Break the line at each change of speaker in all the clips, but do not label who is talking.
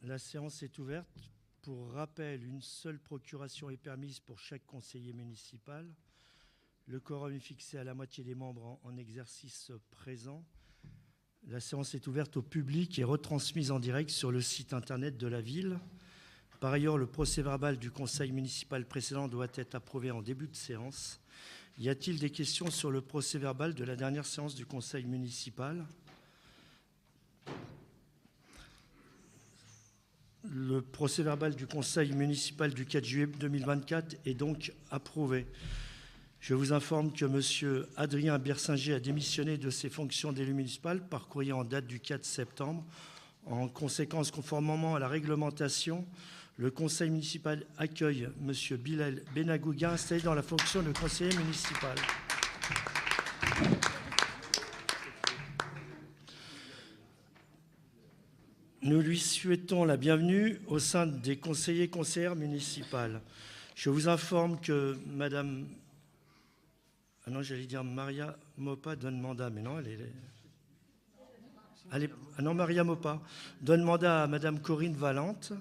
La séance est ouverte. Pour rappel, une seule procuration est permise pour chaque conseiller municipal. Le quorum est fixé à la moitié des membres en exercice présent. La séance est ouverte au public et retransmise en direct sur le site internet de la ville. Par ailleurs, le procès-verbal du conseil municipal précédent doit être approuvé en début de séance. Y a-t-il des questions sur le procès-verbal de la dernière séance du conseil municipal ? Le procès-verbal du conseil municipal du 4 juillet 2024 est donc approuvé. Je vous informe que M. Adrien Bersinger a démissionné de ses fonctions d'élu municipal par courrier en date du 4 septembre. En conséquence, conformément à la réglementation, le conseil municipal accueille M. Bilal Benagouga installé dans la fonction de conseiller municipal. Nous lui souhaitons la bienvenue au sein des conseillers et conseillères municipales. Je vous informe que Madame... Ah non, j'allais dire Maria Mopa donne mandat, mais non, Maria Mopa donne mandat à Madame Corinne Valente.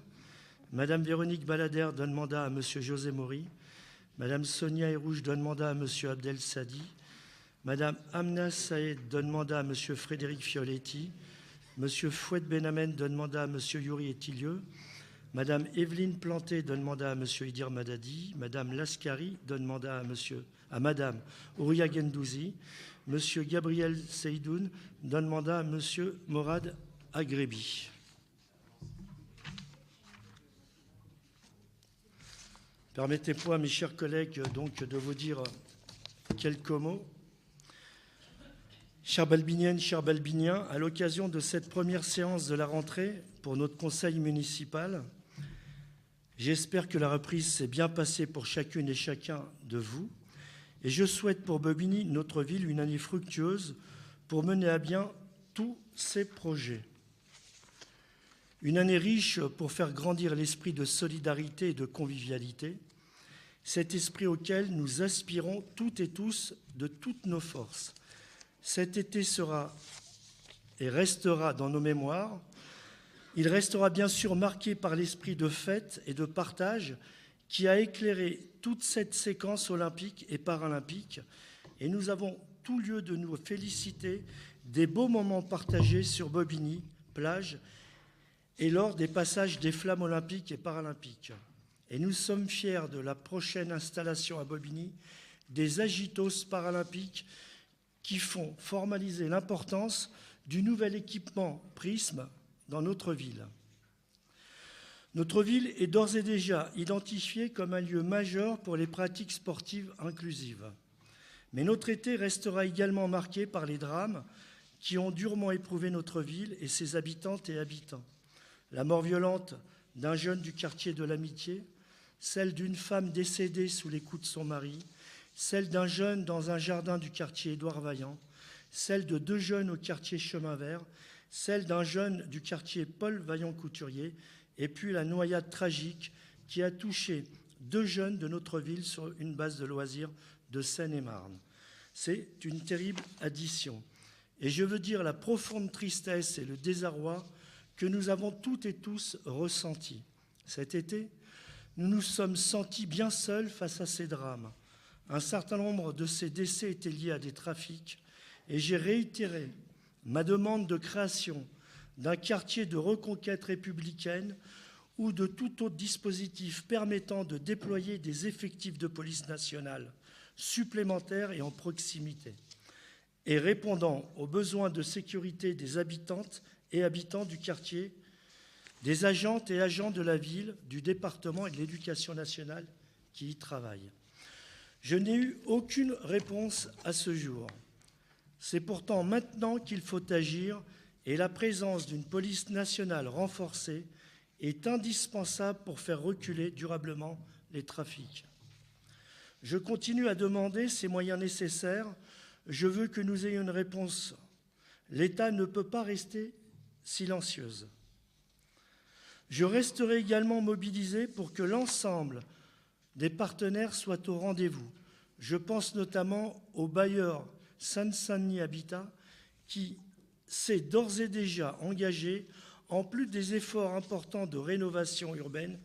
Madame Véronique Balader donne mandat à Monsieur José Maury. Madame Sonia Hérouche donne mandat à Monsieur Abdel Sadi. Madame Amna Saïd donne mandat à Monsieur Frédéric Fioletti. Monsieur Fouet Benamen donne mandat à Monsieur Yuri Etilieu. Madame Evelyne Planté donne mandat à Monsieur Idir Madadi. Madame Lascari donne mandat à Madame Ouria Gendouzi. Monsieur Gabriel Seydoun donne mandat à Monsieur Morad Agrebi. Permettez-moi, mes chers collègues, donc, de vous dire quelques mots. Chers Balbiniennes, chers Balbiniens, à l'occasion de cette première séance de la rentrée pour notre conseil municipal, j'espère que la reprise s'est bien passée pour chacune et chacun de vous. Et je souhaite pour Bobigny, notre ville, une année fructueuse pour mener à bien tous ces projets. Une année riche pour faire grandir l'esprit de solidarité et de convivialité, cet esprit auquel nous aspirons toutes et tous de toutes nos forces. Cet été sera et restera dans nos mémoires. Il restera bien sûr marqué par l'esprit de fête et de partage qui a éclairé toute cette séquence olympique et paralympique. Et nous avons tout lieu de nous féliciter des beaux moments partagés sur Bobigny, plage, et lors des passages des flammes olympiques et paralympiques. Et nous sommes fiers de la prochaine installation à Bobigny des Agitos paralympiques qui font formaliser l'importance du nouvel équipement Prisme dans notre ville. Notre ville est d'ores et déjà identifiée comme un lieu majeur pour les pratiques sportives inclusives. Mais notre été restera également marqué par les drames qui ont durement éprouvé notre ville et ses habitantes et habitants. La mort violente d'un jeune du quartier de l'Amitié, celle d'une femme décédée sous les coups de son mari, celle d'un jeune dans un jardin du quartier Édouard Vaillant, celle de 2 jeunes au quartier Chemin Vert, celle d'un jeune du quartier Paul Vaillant-Couturier, et puis la noyade tragique qui a touché 2 jeunes de notre ville sur une base de loisirs de Seine-et-Marne. C'est une terrible addition. Et je veux dire la profonde tristesse et le désarroi que nous avons toutes et tous ressentis. Cet été, nous nous sommes sentis bien seuls face à ces drames. Un certain nombre de ces décès étaient liés à des trafics et j'ai réitéré ma demande de création d'un quartier de reconquête républicaine ou de tout autre dispositif permettant de déployer des effectifs de police nationale supplémentaires et en proximité et répondant aux besoins de sécurité des habitantes et habitants du quartier, des agentes et agents de la ville, du département et de l'éducation nationale qui y travaillent. Je n'ai eu aucune réponse à ce jour. C'est pourtant maintenant qu'il faut agir et la présence d'une police nationale renforcée est indispensable pour faire reculer durablement les trafics. Je continue à demander ces moyens nécessaires. Je veux que nous ayons une réponse. L'État ne peut pas rester silencieuse. Je resterai également mobilisé pour que l'ensemble des partenaires soient au rendez-vous. Je pense notamment au bailleur Seine-Saint-Denis Habitat qui s'est d'ores et déjà engagé en plus des efforts importants de rénovation urbaine,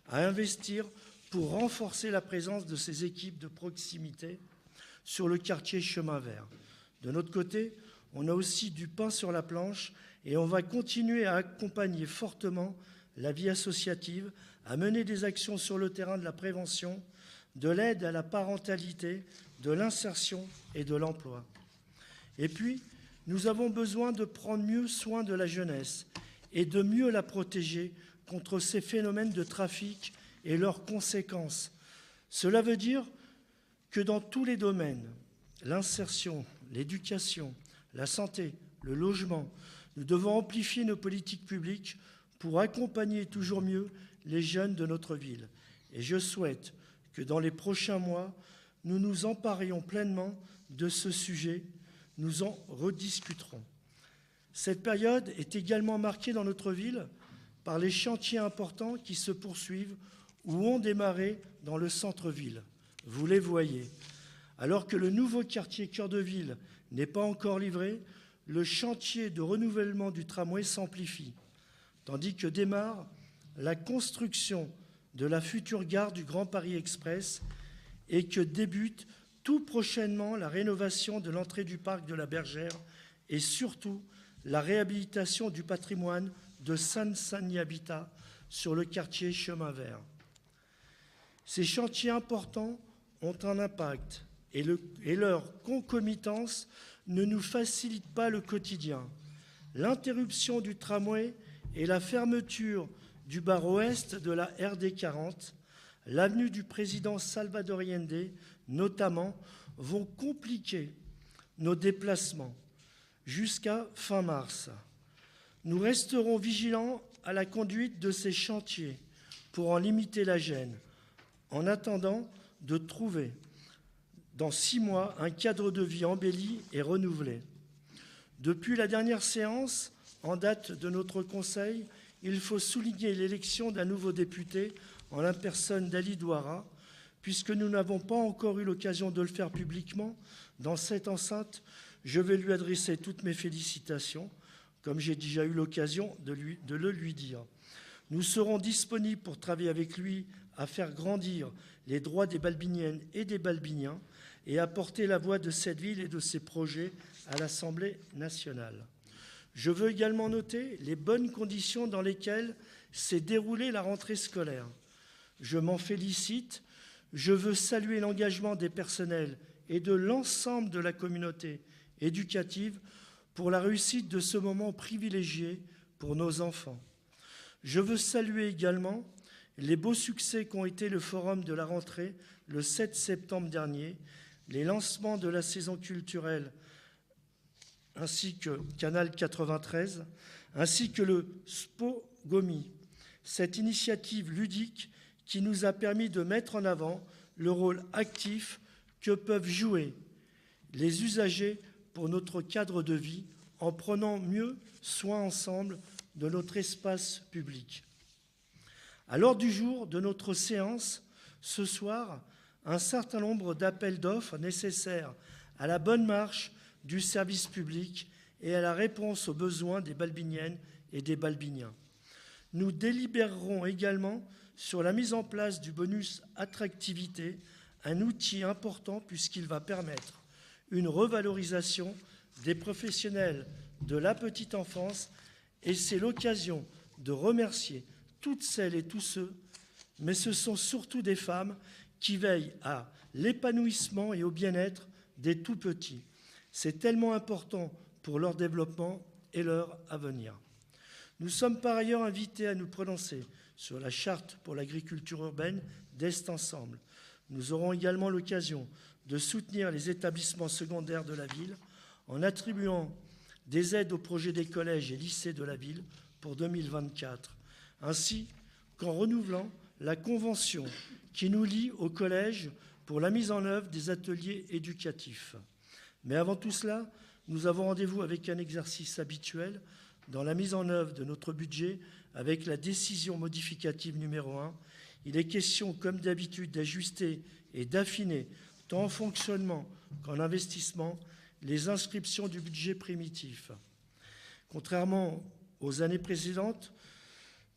à investir pour renforcer la présence de ces équipes de proximité sur le quartier Chemin Vert. De notre côté, on a aussi du pain sur la planche et on va continuer à accompagner fortement la vie associative, à mener des actions sur le terrain de la prévention, de l'aide à la parentalité, de l'insertion et de l'emploi. Et puis, nous avons besoin de prendre mieux soin de la jeunesse et de mieux la protéger contre ces phénomènes de trafic et leurs conséquences. Cela veut dire que dans tous les domaines, l'insertion, l'éducation, la santé, le logement, nous devons amplifier nos politiques publiques pour accompagner toujours mieux les jeunes de notre ville. Et je souhaite que dans les prochains mois, nous nous emparions pleinement de ce sujet. Nous en rediscuterons. Cette période est également marquée dans notre ville par les chantiers importants qui se poursuivent ou ont démarré dans le centre-ville. Vous les voyez. Alors que le nouveau quartier cœur de ville n'est pas encore livré, le chantier de renouvellement du tramway s'amplifie, tandis que démarre la construction de la future gare du Grand Paris Express et que débute tout prochainement la rénovation de l'entrée du parc de la Bergère et surtout la réhabilitation du patrimoine de Sainte-Sani Habitat sur le quartier Chemin Vert. Ces chantiers importants ont un impact et leur concomitance ne nous facilite pas le quotidien. L'interruption du tramway et la fermeture du bar ouest de la RD 40, l'avenue du président Salvador Allende notamment, vont compliquer nos déplacements jusqu'à fin mars. Nous resterons vigilants à la conduite de ces chantiers pour en limiter la gêne, en attendant de trouver dans 6 mois un cadre de vie embelli et renouvelé. Depuis la dernière séance, en date de notre Conseil, il faut souligner l'élection d'un nouveau député en la personne d'Ali Douara. Puisque nous n'avons pas encore eu l'occasion de le faire publiquement dans cette enceinte, je vais lui adresser toutes mes félicitations, comme j'ai déjà eu l'occasion de le lui dire. Nous serons disponibles pour travailler avec lui à faire grandir les droits des Balbiniennes et des Balbiniens et à porter la voix de cette ville et de ses projets à l'Assemblée nationale. Je veux également noter les bonnes conditions dans lesquelles s'est déroulée la rentrée scolaire. Je m'en félicite. Je veux saluer l'engagement des personnels et de l'ensemble de la communauté éducative pour la réussite de ce moment privilégié pour nos enfants. Je veux saluer également les beaux succès qu'ont été le forum de la rentrée le 7 septembre dernier, les lancements de la saison culturelle ainsi que Canal 93, ainsi que le SPO Gomi, cette initiative ludique qui nous a permis de mettre en avant le rôle actif que peuvent jouer les usagers pour notre cadre de vie en prenant mieux soin ensemble de notre espace public. À l'ordre du jour de notre séance, ce soir, un certain nombre d'appels d'offres nécessaires à la bonne marche du service public et à la réponse aux besoins des Balbiniennes et des Balbiniens. Nous délibérerons également sur la mise en place du bonus attractivité, un outil important puisqu'il va permettre une revalorisation des professionnels de la petite enfance et c'est l'occasion de remercier toutes celles et tous ceux, mais ce sont surtout des femmes qui veillent à l'épanouissement et au bien-être des tout-petits. C'est tellement important pour leur développement et leur avenir. Nous sommes par ailleurs invités à nous prononcer sur la charte pour l'agriculture urbaine d'Est Ensemble. Nous aurons également l'occasion de soutenir les établissements secondaires de la ville en attribuant des aides aux projets des collèges et lycées de la ville pour 2024, ainsi qu'en renouvelant la convention qui nous lie au collège pour la mise en œuvre des ateliers éducatifs. Mais avant tout cela, nous avons rendez-vous avec un exercice habituel dans la mise en œuvre de notre budget avec la décision modificative numéro 1. Il est question, comme d'habitude, d'ajuster et d'affiner, tant en fonctionnement qu'en investissement, les inscriptions du budget primitif. Contrairement aux années précédentes,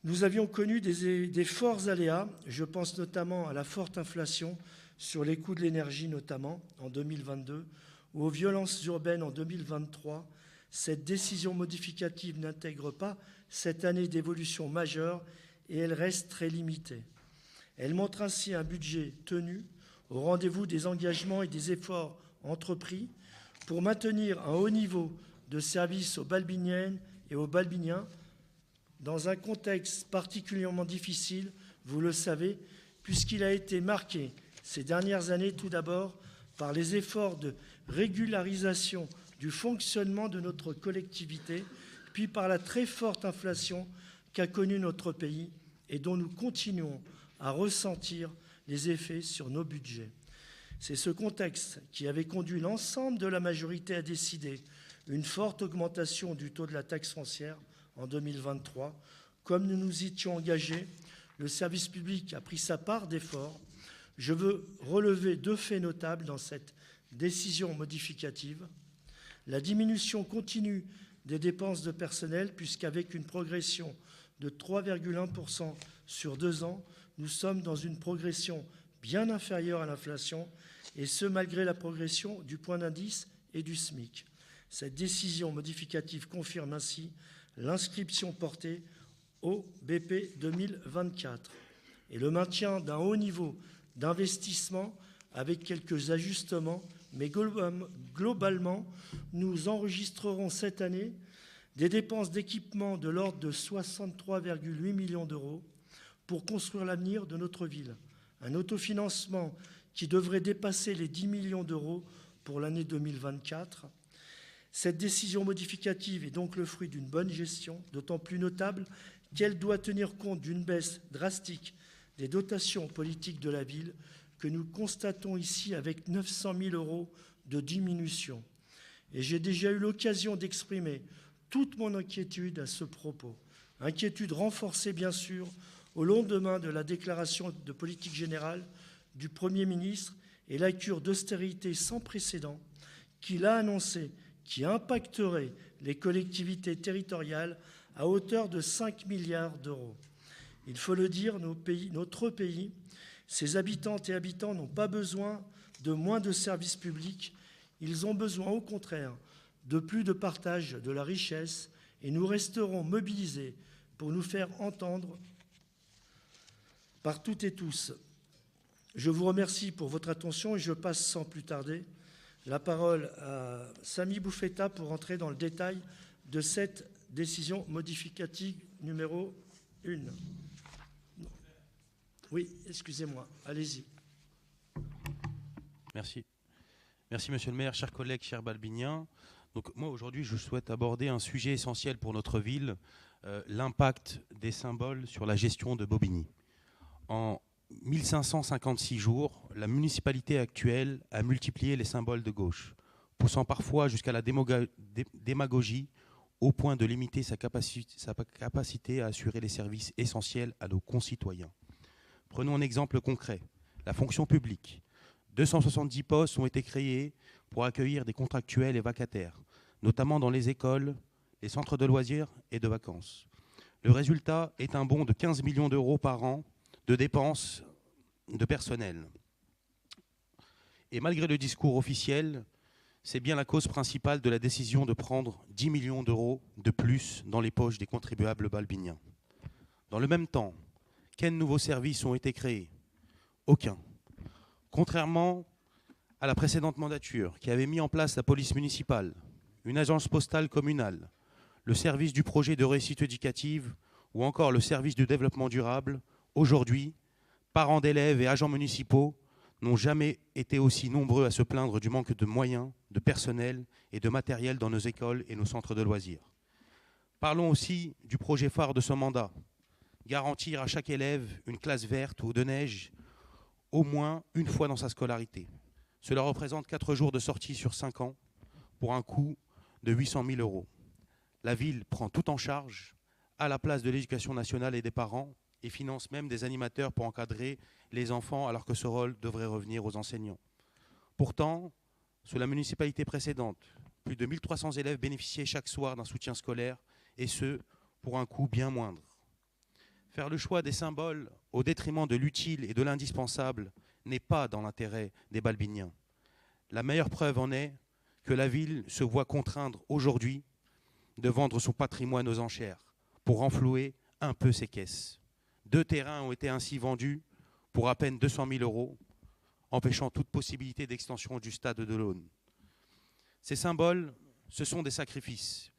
nous avions connu des forts aléas. Je pense notamment à la forte inflation sur les coûts de l'énergie, notamment en 2022, ou aux violences urbaines en 2023. Cette décision modificative n'intègre pas cette année d'évolution majeure et elle reste très limitée. Elle montre ainsi un budget tenu au rendez-vous des engagements et des efforts entrepris pour maintenir un haut niveau de service aux Balbiniennes et aux Balbiniens dans un contexte particulièrement difficile, vous le savez, puisqu'il a été marqué ces dernières années tout d'abord par les efforts de régularisation du fonctionnement de notre collectivité, puis par la très forte inflation qu'a connue notre pays et dont nous continuons à ressentir les effets sur nos budgets. C'est ce contexte qui avait conduit l'ensemble de la majorité à décider une forte augmentation du taux de la taxe foncière en 2023. Comme nous nous y étions engagés, le service public a pris sa part d'efforts. Je veux relever 2 faits notables dans cette décision modificative. La diminution continue des dépenses de personnel, puisqu'avec une progression de 3,1% sur 2 ans, nous sommes dans une progression bien inférieure à l'inflation, et ce malgré la progression du point d'indice et du SMIC. Cette décision modificative confirme ainsi l'inscription portée au BP 2024 et le maintien d'un haut niveau d'investissement avec quelques ajustements, mais globalement, nous enregistrerons cette année des dépenses d'équipement de l'ordre de 63,8 millions d'euros pour construire l'avenir de notre ville. Un autofinancement qui devrait dépasser les 10 millions d'euros pour l'année 2024. Cette décision modificative est donc le fruit d'une bonne gestion, d'autant plus notable qu'elle doit tenir compte d'une baisse drastique des dotations politiques de la ville que nous constatons ici avec 900 000 euros de diminution. Et j'ai déjà eu l'occasion d'exprimer toute mon inquiétude à ce propos. Inquiétude renforcée, bien sûr, au lendemain de la déclaration de politique générale du Premier ministre et la cure d'austérité sans précédent qu'il a annoncée, qui impacterait les collectivités territoriales à hauteur de 5 milliards d'euros. Il faut le dire, notre pays, ses habitantes et habitants n'ont pas besoin de moins de services publics, ils ont besoin au contraire de plus de partage de la richesse et nous resterons mobilisés pour nous faire entendre par toutes et tous. Je vous remercie pour votre attention et je passe sans plus tarder la parole à Samy Bouffetta pour entrer dans le détail de cette décision modificative numéro 1. Oui, excusez-moi, allez-y.
Merci. Merci, monsieur le maire, chers collègues, chers Balbiniens. Donc, moi, aujourd'hui, je souhaite aborder un sujet essentiel pour notre ville, l'impact des symboles sur la gestion de Bobigny. En 1556 jours, la municipalité actuelle a multiplié les symboles de gauche, poussant parfois jusqu'à la démagogie au point de limiter sa capacité à assurer les services essentiels à nos concitoyens. Prenons un exemple concret, la fonction publique. 270 postes ont été créés pour accueillir des contractuels et vacataires, notamment dans les écoles, les centres de loisirs et de vacances. Le résultat est un bond de 15 millions d'euros par an de dépenses de personnel. Et malgré le discours officiel, c'est bien la cause principale de la décision de prendre 10 millions d'euros de plus dans les poches des contribuables balbiniens. Dans le même temps, quels nouveaux services ont été créés? Aucun. Contrairement à la précédente mandature, qui avait mis en place la police municipale, une agence postale communale, le service du projet de réussite éducative ou encore le service du développement durable, aujourd'hui, parents d'élèves et agents municipaux n'ont jamais été aussi nombreux à se plaindre du manque de moyens, de personnel et de matériel dans nos écoles et nos centres de loisirs. Parlons aussi du projet phare de ce mandat, garantir à chaque élève une classe verte ou de neige au moins une fois dans sa scolarité. Cela représente 4 jours de sortie sur 5 ans pour un coût de 800 000 euros. La ville prend tout en charge à la place de l'éducation nationale et des parents et finance même des animateurs pour encadrer les enfants alors que ce rôle devrait revenir aux enseignants. Pourtant, sous la municipalité précédente, plus de 1300 élèves bénéficiaient chaque soir d'un soutien scolaire et ce, pour un coût bien moindre. Faire le choix des symboles au détriment de l'utile et de l'indispensable n'est pas dans l'intérêt des Balbiniens. La meilleure preuve en est que la ville se voit contraindre aujourd'hui de vendre son patrimoine aux enchères pour renflouer un peu ses caisses. 2 terrains ont été ainsi vendus pour à peine 200 000 €, empêchant toute possibilité d'extension du stade de l'Aune. Ces symboles, ce sont des sacrifices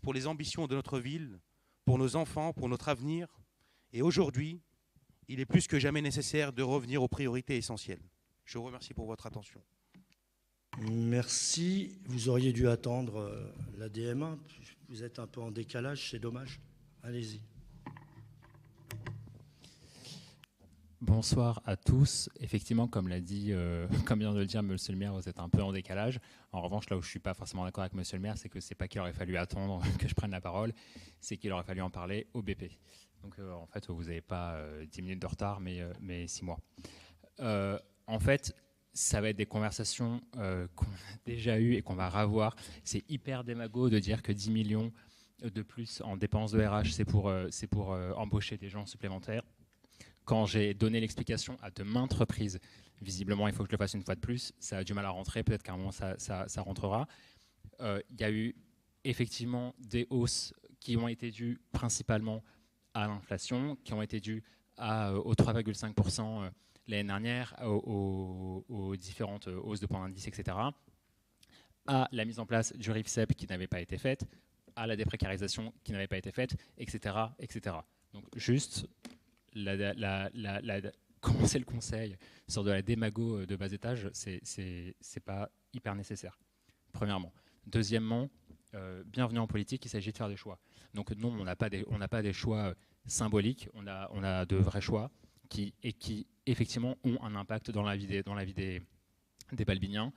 pour les ambitions de notre ville, pour nos enfants, pour notre avenir. Et aujourd'hui, il est plus que jamais nécessaire de revenir aux priorités essentielles. Je vous remercie pour votre attention.
Merci. Vous auriez dû attendre la DM1. Vous êtes un peu en décalage, c'est dommage. Allez-y.
Bonsoir à tous. Effectivement, comme vient de le dire Monsieur le maire, vous êtes un peu en décalage. En revanche, là où je ne suis pas forcément d'accord avec Monsieur le maire, c'est que ce n'est pas qu'il aurait fallu attendre que je prenne la parole, c'est qu'il aurait fallu en parler au BP. Donc en fait, vous n'avez pas 10 minutes de retard, mais 6 mois. En fait, ça va être des conversations qu'on a déjà eues et qu'on va revoir. C'est hyper démago de dire que 10 millions de plus en dépenses de RH, c'est pour embaucher des gens supplémentaires. Quand j'ai donné l'explication à de maintes reprises, visiblement, il faut que je le fasse une fois de plus, ça a du mal à rentrer, peut-être qu'à un moment, ça rentrera. Il y a eu effectivement des hausses qui ont été dues principalement à l'inflation, qui ont été dues aux 3,5% l'année dernière, aux différentes hausses de points d'indice, etc., à la mise en place du RIFSEP qui n'avait pas été faite, à la déprécarisation qui n'avait pas été faite, etc., etc. Donc juste, commencer le conseil sur de la démago de bas étage, c'est pas hyper nécessaire, premièrement. Deuxièmement, bienvenue en politique, il s'agit de faire des choix. Donc non, on n'a pas des choix symboliques, on a de vrais choix qui effectivement ont un impact dans la vie des Balbiniens.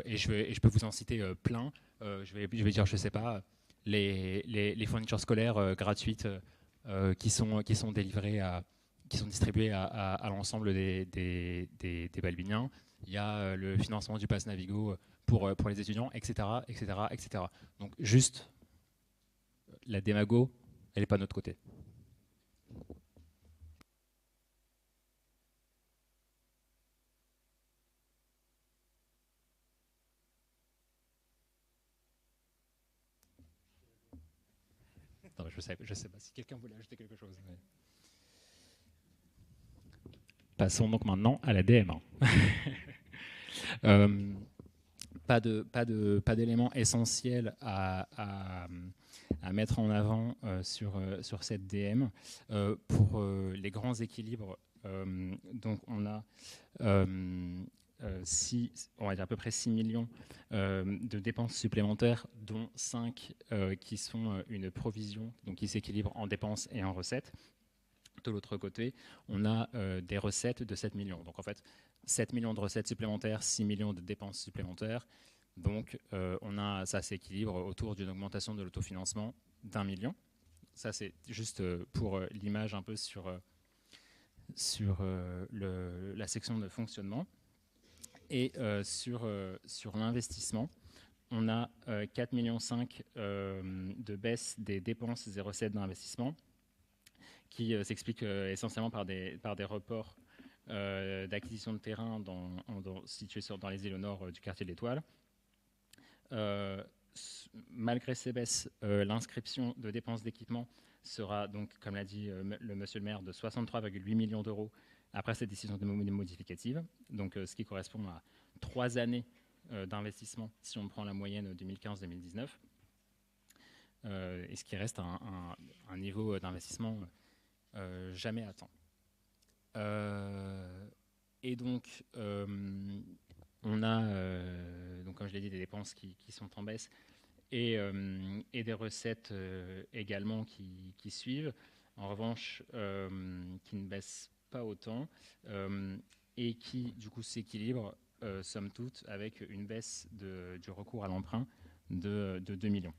Et je peux vous en citer plein. Je vais dire, je sais pas, les fournitures scolaires gratuites qui sont délivrées qui sont distribuées à l'ensemble des Balbiniens. Il y a le financement du pass Navigo pour les étudiants, etc., etc., etc. Donc juste, la démago, elle n'est pas de notre côté. Non, je sais pas si quelqu'un voulait ajouter quelque chose. Mais... Passons donc maintenant à la DM1. Pas d'éléments essentiels à mettre en avant sur cette DM. Pour les grands équilibres, donc on a on va dire à peu près 6 millions de dépenses supplémentaires, dont 5 qui sont une provision, donc qui s'équilibrent en dépenses et en recettes. De l'autre côté, on a des recettes de 7 millions. Donc en fait, 7 millions de recettes supplémentaires, 6 millions de dépenses supplémentaires. Donc ça s'équilibre autour d'une augmentation de l'autofinancement d'1 million. Ça, c'est juste pour l'image un peu sur la section de fonctionnement. Et sur l'investissement, on a 4,5 millions de baisse des dépenses et recettes d'investissement qui s'explique essentiellement par des reports d'acquisition de terrain situés dans les îles au nord du quartier de l'Étoile. Malgré ces baisses, l'inscription de dépenses d'équipement sera donc, comme l'a dit le monsieur le maire, de 63,8 millions d'euros après cette décision modificative, donc ce qui correspond à 3 années d'investissement si on prend la moyenne 2015-2019, et ce qui reste un niveau d'investissement jamais atteint. Et donc, on a, donc, comme je l'ai dit, des dépenses qui sont en baisse et des recettes également qui suivent. En revanche, qui ne baissent pas autant et qui, du coup, s'équilibrent, somme toute, avec une baisse du recours à l'emprunt de 2 millions.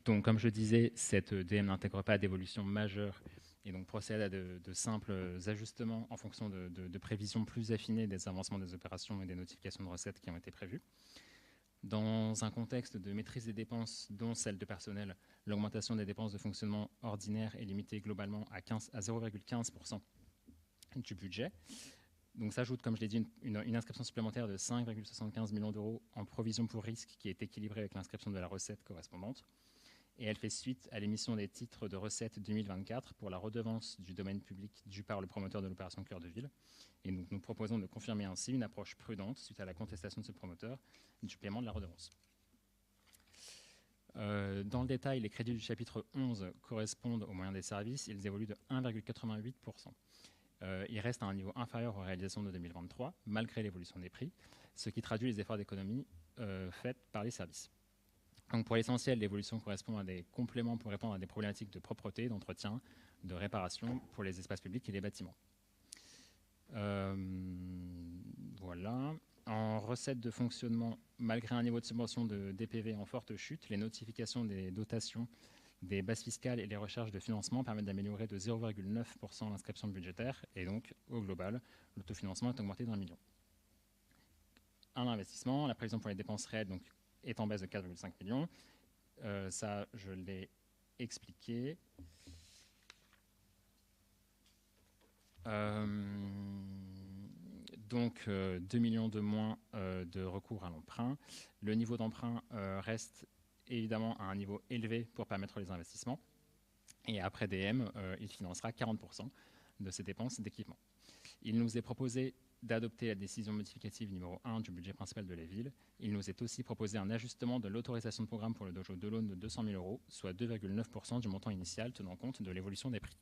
Donc, comme je disais, cette DM n'intègre pas d'évolution majeure et donc procède à de simples ajustements en fonction de prévisions plus affinées des avancements des opérations et des notifications de recettes qui ont été prévues. Dans un contexte de maîtrise des dépenses, dont celle de personnel, l'augmentation des dépenses de fonctionnement ordinaire est limitée globalement à 0,15% du budget. Donc s'ajoute, comme je l'ai dit, une inscription supplémentaire de 5,75 millions d'euros en provision pour risque qui est équilibrée avec l'inscription de la recette correspondante. Et elle fait suite à l'émission des titres de recettes 2024 pour la redevance du domaine public due par le promoteur de l'opération Cœur de Ville. Et donc nous proposons de confirmer ainsi une approche prudente suite à la contestation de ce promoteur du paiement de la redevance. Dans le détail, les crédits du chapitre 11 correspondent aux moyens des services. Ils évoluent de 1,88%. Il reste à un niveau inférieur aux réalisations de 2023, malgré l'évolution des prix, ce qui traduit les efforts d'économie faits par les services. Donc pour l'essentiel, l'évolution correspond à des compléments pour répondre à des problématiques de propreté, d'entretien, de réparation pour les espaces publics et les bâtiments. Voilà. En recettes de fonctionnement, malgré un niveau de subvention de DPV en forte chute, les notifications des dotations des bases fiscales et les recherches de financement permettent d'améliorer de 0,9% l'inscription budgétaire et donc, au global, l'autofinancement est augmenté d'1 million. Un investissement, la prévision pour les dépenses réelles donc, est en baisse de 4,5 millions. Ça, je l'ai expliqué. Donc, 2 millions de moins de recours à l'emprunt. Le niveau d'emprunt reste évidemment à un niveau élevé pour permettre les investissements. Et après DM, il financera 40% de ses dépenses d'équipement. Il nous est proposé d'adopter la décision modificative numéro 1 du budget principal de la ville. Il nous est aussi proposé un ajustement de l'autorisation de programme pour le dojo de l'Aune de 200 000 €, soit 2,9% du montant initial, tenant compte de l'évolution des prix.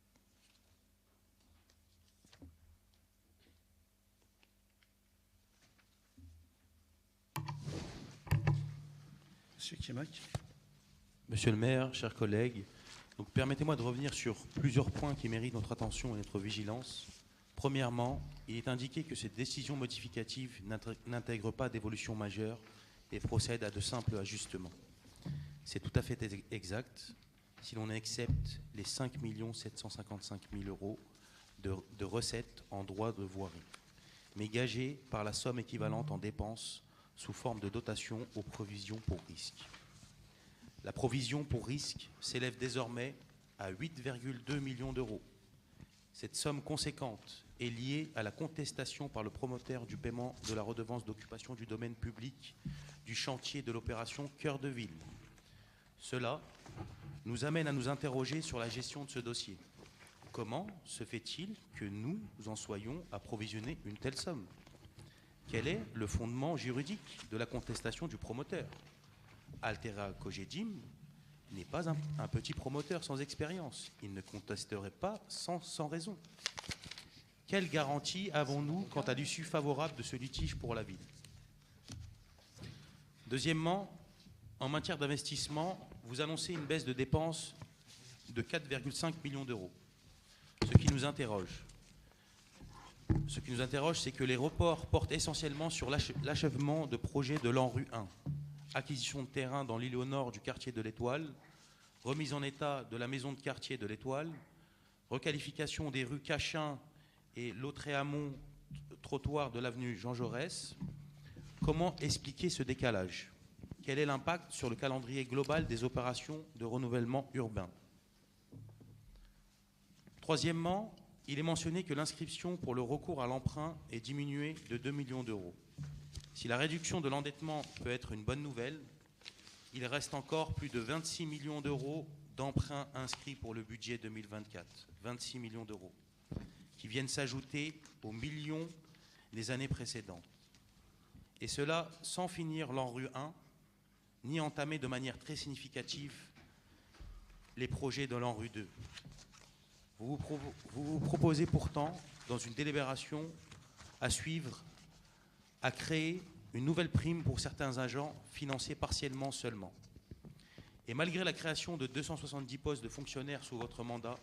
Monsieur Kiemack.
Monsieur le maire, chers collègues, donc permettez-moi de revenir sur plusieurs points qui méritent notre attention et notre vigilance. Premièrement, il est indiqué que cette décision modificative n'intègre pas d'évolution majeure et procède à de simples ajustements. C'est tout à fait exact si l'on accepte les 5 755 000 € de recettes en droit de voirie, mais gagés par la somme équivalente en dépenses sous forme de dotation aux provisions pour risque. La provision pour risque s'élève désormais à 8,2 millions d'euros. Cette somme conséquente est liée à la contestation par le promoteur du paiement de la redevance d'occupation du domaine public du chantier de l'opération Cœur de Ville. Cela nous amène à nous interroger sur la gestion de ce dossier. Comment se fait-il que nous en soyons à provisionner une telle somme ? Quel est le fondement juridique de la contestation du promoteur ? Altera Cogedim n'est pas un petit promoteur sans expérience. Il ne contesterait pas sans raison. Quelle garantie avons-nous quant à l'issue favorable de ce litige pour la ville ? Deuxièmement, en matière d'investissement, vous annoncez une baisse de dépenses de 4,5 millions d'euros. Ce qui nous interroge, c'est que les reports portent essentiellement sur l'achèvement de projets de l'ANRU 1, acquisition de terrain dans l'île au nord du quartier de l'Étoile, remise en état de la maison de quartier de l'Étoile, requalification des rues Cachin et Lautréamont, trottoir de l'avenue Jean Jaurès. Comment expliquer ce décalage ? Quel est l'impact sur le calendrier global des opérations de renouvellement urbain ? Troisièmement, il est mentionné que l'inscription pour le recours à l'emprunt est diminuée de 2 millions d'euros. Si la réduction de l'endettement peut être une bonne nouvelle, il reste encore plus de 26 millions d'euros d'emprunts inscrits pour le budget 2024. 26 millions d'euros qui viennent s'ajouter aux millions des années précédentes. Et cela sans finir l'ANRU 1, ni entamer de manière très significative les projets de l'ANRU 2. Vous vous proposez pourtant, dans une délibération à suivre, à créer une nouvelle prime pour certains agents financés partiellement seulement. Et malgré la création de 270 postes de fonctionnaires sous votre mandat,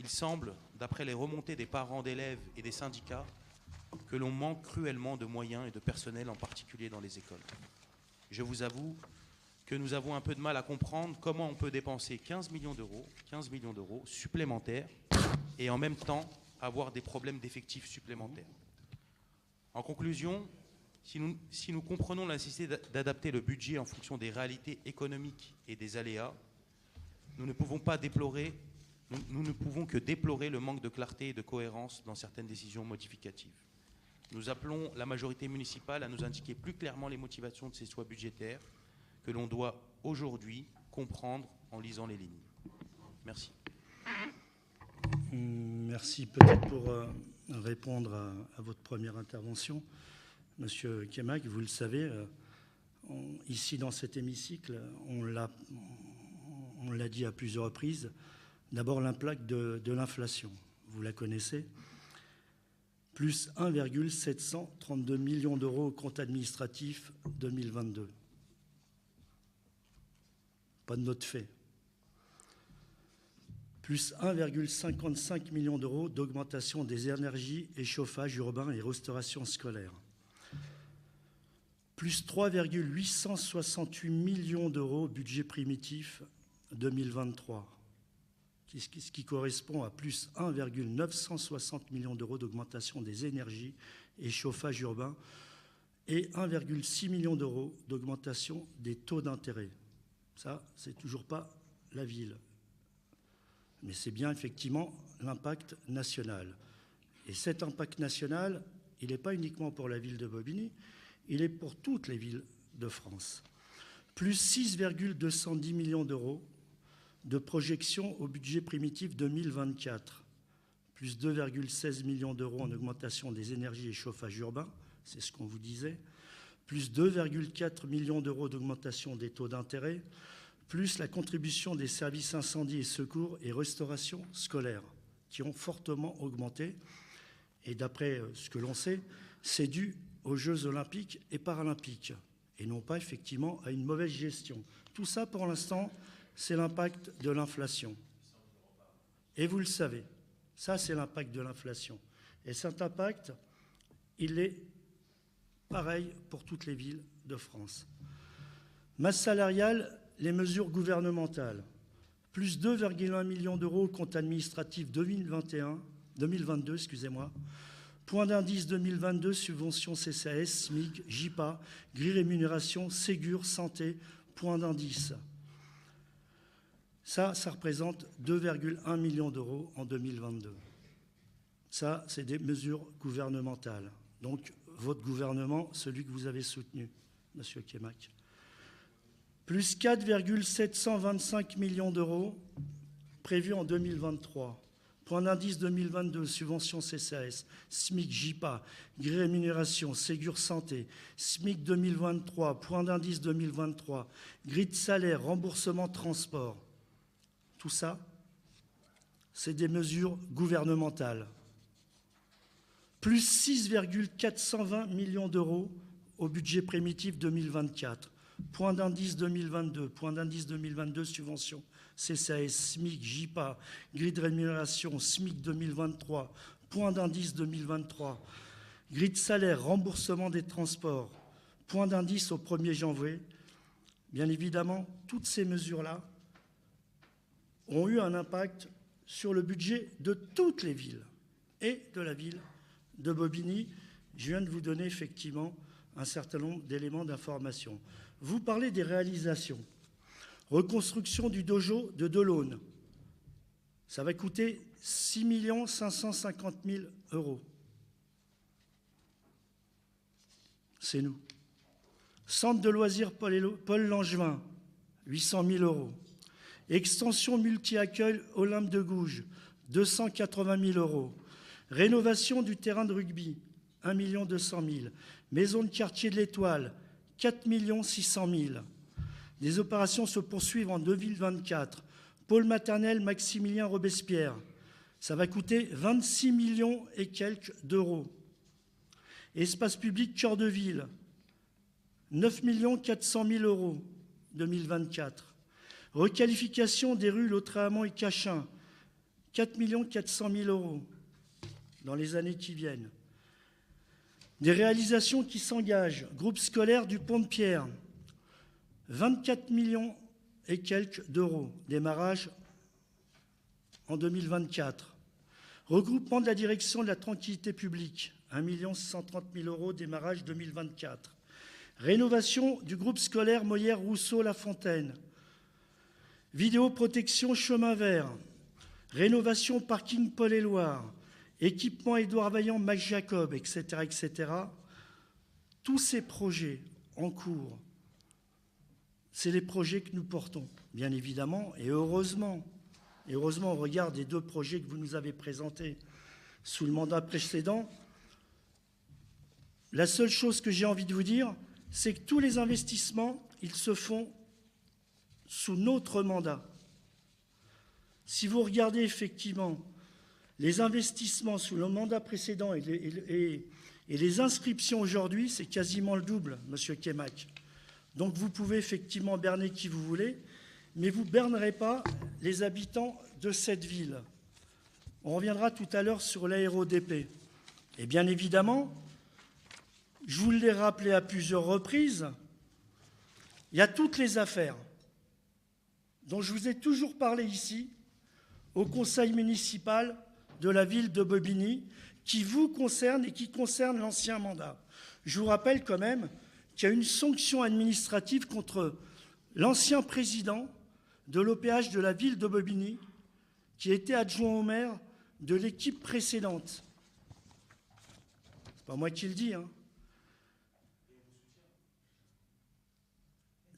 il semble, d'après les remontées des parents d'élèves et des syndicats, que l'on manque cruellement de moyens et de personnel, en particulier dans les écoles. Je vous avoue que nous avons un peu de mal à comprendre comment on peut dépenser 15 millions d'euros supplémentaires et en même temps avoir des problèmes d'effectifs supplémentaires. En conclusion, Si nous comprenons la nécessité d'adapter le budget en fonction des réalités économiques et des aléas, nous ne pouvons que déplorer le manque de clarté et de cohérence dans certaines décisions modificatives. Nous appelons la majorité municipale à nous indiquer plus clairement les motivations de ces choix budgétaires que l'on doit aujourd'hui comprendre en lisant les lignes. Merci.
Merci. Peut-être pour répondre à votre première intervention, Monsieur Kemak, vous le savez, ici dans cet hémicycle, on l'a dit à plusieurs reprises, d'abord l'impact de l'inflation, vous la connaissez, plus 1,732 millions d'euros au compte administratif 2022. Pas de note fait. Plus 1,55 million d'euros d'augmentation des énergies et chauffage urbain et restauration scolaire. Plus 3,868 millions d'euros budget primitif 2023, ce qui correspond à plus 1,960 millions d'euros d'augmentation des énergies et chauffage urbain et 1,6 million d'euros d'augmentation des taux d'intérêt. Ça, c'est toujours pas la ville. Mais c'est bien effectivement l'impact national. Et cet impact national, il n'est pas uniquement pour la ville de Bobigny, il est pour toutes les villes de France. Plus 6,210 millions d'euros de projection au budget primitif 2024. Plus 2,16 millions d'euros en augmentation des énergies et chauffage urbain, c'est ce qu'on vous disait. Plus 2,4 millions d'euros d'augmentation des taux d'intérêt. Plus la contribution des services incendie et secours et restauration scolaire, qui ont fortement augmenté. Et d'après ce que l'on sait, c'est dû aux Jeux olympiques et paralympiques, et non pas effectivement à une mauvaise gestion. Tout ça, pour l'instant, c'est l'impact de l'inflation. Et vous le savez, ça, c'est l'impact de l'inflation. Et cet impact, il est pareil pour toutes les villes de France. Masse salariale, les mesures gouvernementales, plus 2,1 millions d'euros au compte administratif 2022, point d'indice 2022, subventions CCAS, SMIC, JIPA, grille rémunération, Ségur, santé, point d'indice. Ça représente 2,1 millions d'euros en 2022. Ça, c'est des mesures gouvernementales. Donc, votre gouvernement, celui que vous avez soutenu, Monsieur Kemak. Plus 4,725 millions d'euros prévus en 2023. Point d'indice 2022, subventions CCAS, SMIC, JIPA, grille rémunération, Ségur santé, SMIC 2023, point d'indice 2023, grille de salaire, remboursement transport. Tout ça, c'est des mesures gouvernementales. Plus 6,420 millions d'euros au budget primitif 2024. Point d'indice 2022, point d'indice 2022, subventions CCAS, SMIC, JIPA, grille de rémunération, SMIC 2023, point d'indice 2023, grille de salaire, remboursement des transports, point d'indice au 1er janvier. Bien évidemment, toutes ces mesures-là ont eu un impact sur le budget de toutes les villes et de la ville de Bobigny. Je viens de vous donner effectivement un certain nombre d'éléments d'information. Vous parlez des réalisations. Reconstruction du dojo de Delaune. Ça va coûter 6 550 000 €. C'est nous. Centre de loisirs Paul Langevin, 800 000 €. Extension multi-accueil Olympe de Gouges, 280 000 €. Rénovation du terrain de rugby, 1 200 000 €. Maison de quartier de l'Étoile, 4 600 000 €. Des opérations se poursuivent en 2024. Pôle maternel Maximilien Robespierre, ça va coûter 26 millions et quelques d'euros. Espace public Cœur de Ville, 9 400 000 € 2024. Requalification des rues Lautréamont et Cachin, 4 400 000 € dans les années qui viennent. Des réalisations qui s'engagent. Groupe scolaire du Pont-de-Pierre, 24 millions et quelques d'euros. Démarrage en 2024. Regroupement de la direction de la tranquillité publique, 1 630 000 €, démarrage 2024. Rénovation du groupe scolaire Molière-Rousseau-La Fontaine. Vidéoprotection chemin vert. Rénovation parking Paul-et-Loire. Équipement Édouard Vaillant, Max Jacob, etc., etc. Tous ces projets en cours, c'est les projets que nous portons, bien évidemment, et heureusement au regard des 2 projets que vous nous avez présentés sous le mandat précédent. La seule chose que j'ai envie de vous dire, c'est que tous les investissements, ils se font sous notre mandat. Si vous regardez effectivement les investissements sous le mandat précédent et les inscriptions aujourd'hui, c'est quasiment le double, Monsieur Kemack. Donc vous pouvez effectivement berner qui vous voulez, mais vous ne bernerez pas les habitants de cette ville. On reviendra tout à l'heure sur l'aéro-DP. Et bien évidemment, je vous l'ai rappelé à plusieurs reprises, il y a toutes les affaires dont je vous ai toujours parlé ici, au conseil municipal de la ville de Bobigny, qui vous concernent et qui concernent l'ancien mandat. Je vous rappelle quand même qu'il y a une sanction administrative contre l'ancien président de l'OPH de la ville de Bobigny, qui était adjoint au maire de l'équipe précédente. C'est pas moi qui le dis, hein.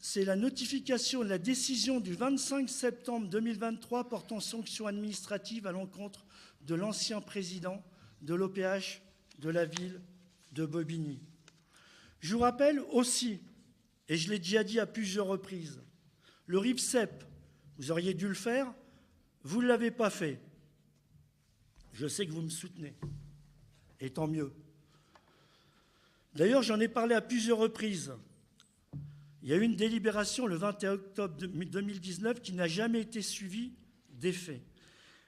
C'est la notification de la décision du 25 septembre 2023 portant sanction administrative à l'encontre de l'ancien président de l'OPH de la ville de Bobigny. Je vous rappelle aussi, et je l'ai déjà dit à plusieurs reprises, le RIFSEP, vous auriez dû le faire, vous ne l'avez pas fait. Je sais que vous me soutenez, et tant mieux. D'ailleurs, j'en ai parlé à plusieurs reprises. Il y a eu une délibération le 21 octobre 2019 qui n'a jamais été suivie d'effet.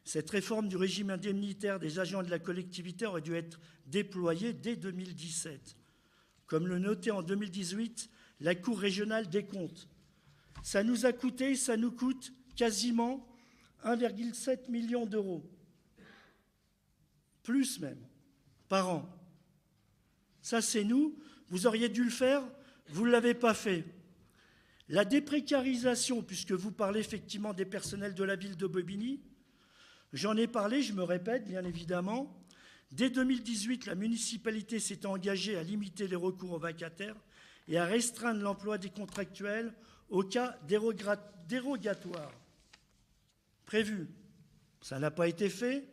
Cette réforme du régime indemnitaire des agents de la collectivité aurait dû être déployée dès 2017. Comme le notait en 2018 la Cour régionale des comptes. Ça nous a coûté, ça nous coûte quasiment 1,7 million d'euros. Plus même, par an. Ça, c'est nous. Vous auriez dû le faire, vous ne l'avez pas fait. La déprécarisation, puisque vous parlez effectivement des personnels de la ville de Bobigny, j'en ai parlé, je me répète bien évidemment. Dès 2018, la municipalité s'était engagée à limiter les recours aux vacataires et à restreindre l'emploi des contractuels aux cas dérogatoires prévus. Ça n'a pas été fait,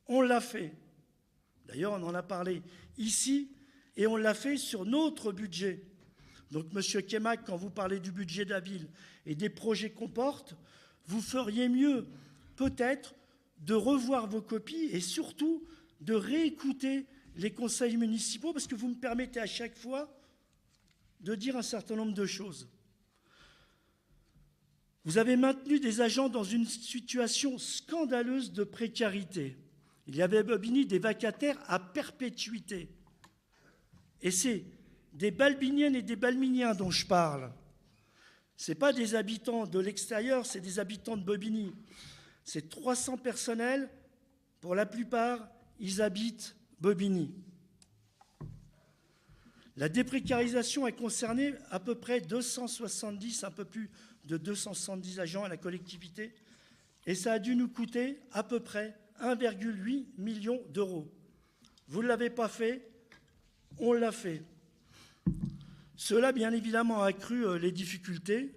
on l'a fait. D'ailleurs, on en a parlé ici et on l'a fait sur notre budget. Donc, Monsieur Kemack, quand vous parlez du budget de la ville et des projets qu'on porte, vous feriez mieux, peut-être, de revoir vos copies et surtout de réécouter les conseils municipaux, parce que vous me permettez à chaque fois de dire un certain nombre de choses. Vous avez maintenu des agents dans une situation scandaleuse de précarité. Il y avait à Bobigny des vacataires à perpétuité. Et c'est des Balbiniennes et des Balbiniens dont je parle. Ce n'est pas des habitants de l'extérieur, c'est des habitants de Bobigny. C'est 300 personnels, pour la plupart, ils habitent Bobigny. La déprécarisation a concerné à peu près 270, un peu plus de 270 agents à la collectivité, et ça a dû nous coûter à peu près 1,8 million d'euros. Vous ne l'avez pas fait, on l'a fait. Cela, bien évidemment, a accru les difficultés.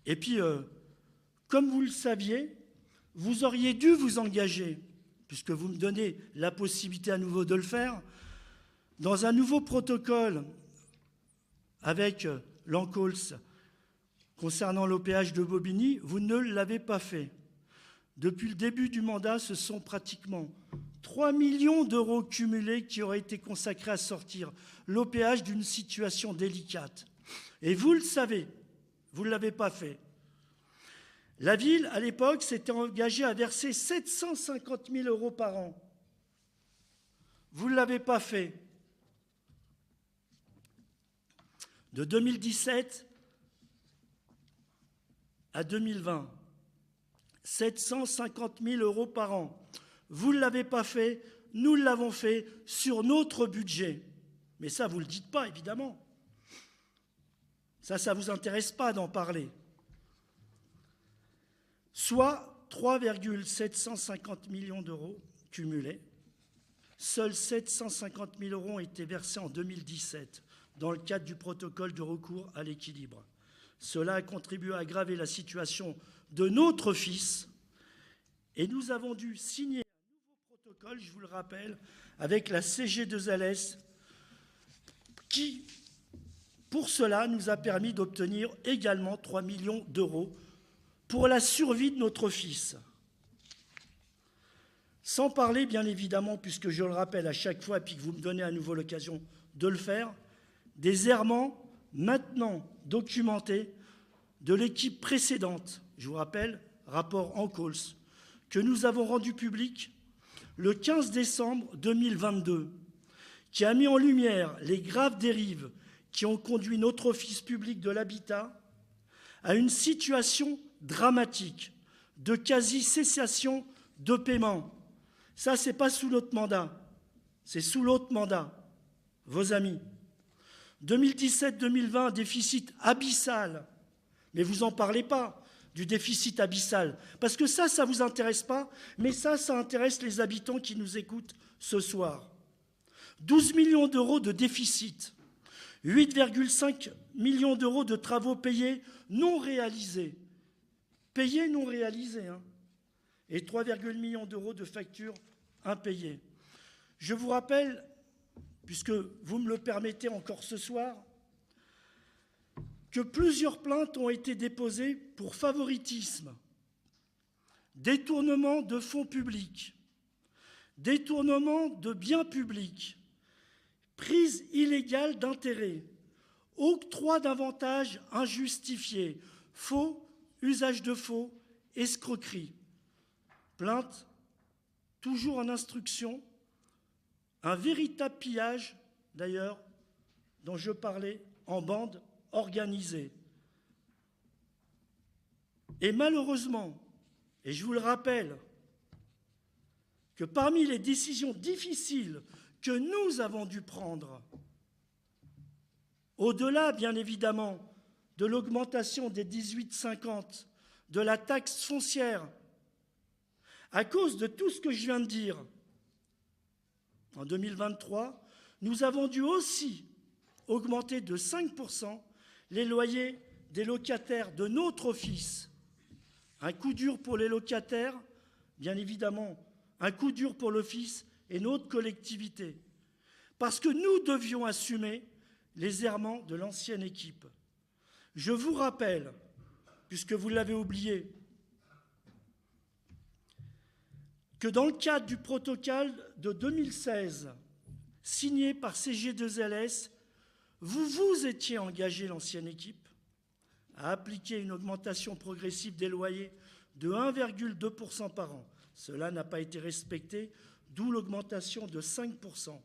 Et puis, comme vous le saviez, vous auriez dû vous engager, puisque vous me donnez la possibilité à nouveau de le faire, dans un nouveau protocole avec l'ANCOLS concernant l'OPH de Bobigny. Vous ne l'avez pas fait. Depuis le début du mandat, ce sont pratiquement 3 millions d'euros cumulés qui auraient été consacrés à sortir l'OPH d'une situation délicate. Et vous le savez, vous ne l'avez pas fait. La ville, à l'époque, s'était engagée à verser 750 000 euros par an. Vous ne l'avez pas fait. De 2017 à 2020, 750 000 euros par an. Vous ne l'avez pas fait, nous l'avons fait sur notre budget. Mais ça, vous ne le dites pas, évidemment. Ça ne vous intéresse pas d'en parler. Soit 3,750 millions d'euros cumulés. Seuls 750 000 euros ont été versés en 2017 dans le cadre du protocole de recours à l'équilibre. Cela a contribué à aggraver la situation de notre fils et nous avons dû signer un nouveau protocole, je vous le rappelle, avec la CG2LS qui, pour cela, nous a permis d'obtenir également 3 millions d'euros pour la survie de notre fils. Sans parler, bien évidemment, puisque je le rappelle à chaque fois et puis que vous me donnez à nouveau l'occasion de le faire, des errements maintenant documentés de l'équipe précédente. Je vous rappelle, rapport Ancols, que nous avons rendu public le 15 décembre 2022, qui a mis en lumière les graves dérives qui ont conduit notre office public de l'habitat à une situation dramatique de quasi-cessation de paiement. Ça, ce n'est pas sous notre mandat, c'est sous l'autre mandat, vos amis. 2017-2020, déficit abyssal, mais vous n'en parlez pas du déficit abyssal, parce que ça ne vous intéresse pas, mais ça intéresse les habitants qui nous écoutent ce soir. 12 millions d'euros de déficit, 8,5 millions d'euros de travaux payés non réalisés, hein, et 3,1 millions d'euros de factures impayées. Je vous rappelle, puisque vous me le permettez encore ce soir, que plusieurs plaintes ont été déposées pour favoritisme, détournement de fonds publics, détournement de biens publics, prise illégale d'intérêts, octroi d'avantages injustifiés, faux, usage de faux, escroquerie. Plainte toujours en instruction, un véritable pillage, d'ailleurs, dont je parlais, en bande organisée. Et malheureusement, et je vous le rappelle, que parmi les décisions difficiles que nous avons dû prendre, au-delà, bien évidemment, de l'augmentation des 18,50, de la taxe foncière, à cause de tout ce que je viens de dire, en 2023, nous avons dû aussi augmenter de 5% les loyers des locataires de notre office. Un coup dur pour les locataires, bien évidemment, un coup dur pour l'office et notre collectivité, parce que nous devions assumer les errements de l'ancienne équipe. Je vous rappelle, puisque vous l'avez oublié, que dans le cadre du protocole de 2016, signé par CG2LS, vous étiez engagé, l'ancienne équipe, à appliquer une augmentation progressive des loyers de 1,2% par an. Cela n'a pas été respecté, d'où l'augmentation de 5%.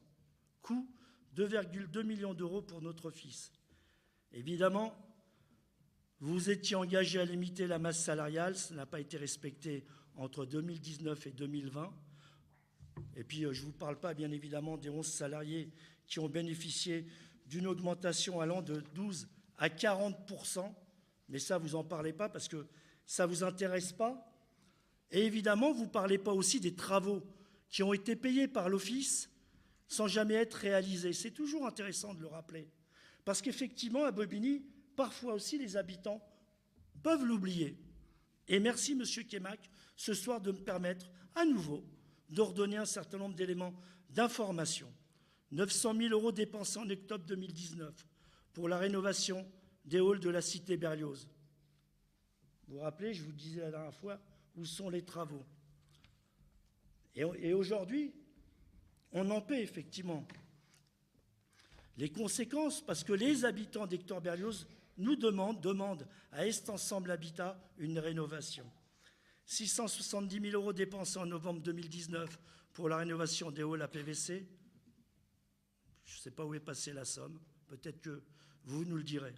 Coût 2,2 millions d'euros pour notre office. Évidemment, vous étiez engagé à limiter la masse salariale, ça n'a pas été respecté entre 2019 et 2020. Et puis, je ne vous parle pas, bien évidemment, des 11 salariés qui ont bénéficié d'une augmentation allant de 12 à 40%. Mais ça, vous n'en parlez pas parce que ça ne vous intéresse pas. Et évidemment, vous ne parlez pas aussi des travaux qui ont été payés par l'Office sans jamais être réalisés. C'est toujours intéressant de le rappeler. Parce qu'effectivement, à Bobigny, parfois aussi, les habitants peuvent l'oublier. Et merci, Monsieur Kémac, ce soir de me permettre à nouveau d'ordonner un certain nombre d'éléments d'information. 900 000 euros dépensés en octobre 2019 pour la rénovation des halls de la cité Berlioz. Vous vous rappelez, je vous disais la dernière fois, où sont les travaux. Et aujourd'hui, on en paie effectivement les conséquences parce que les habitants d'Hector Berlioz nous demandent à Est Ensemble Habitat une rénovation. 670 000 euros dépensés en novembre 2019 pour la rénovation des halls à PVC. Je ne sais pas où est passée la somme, peut-être que vous nous le direz.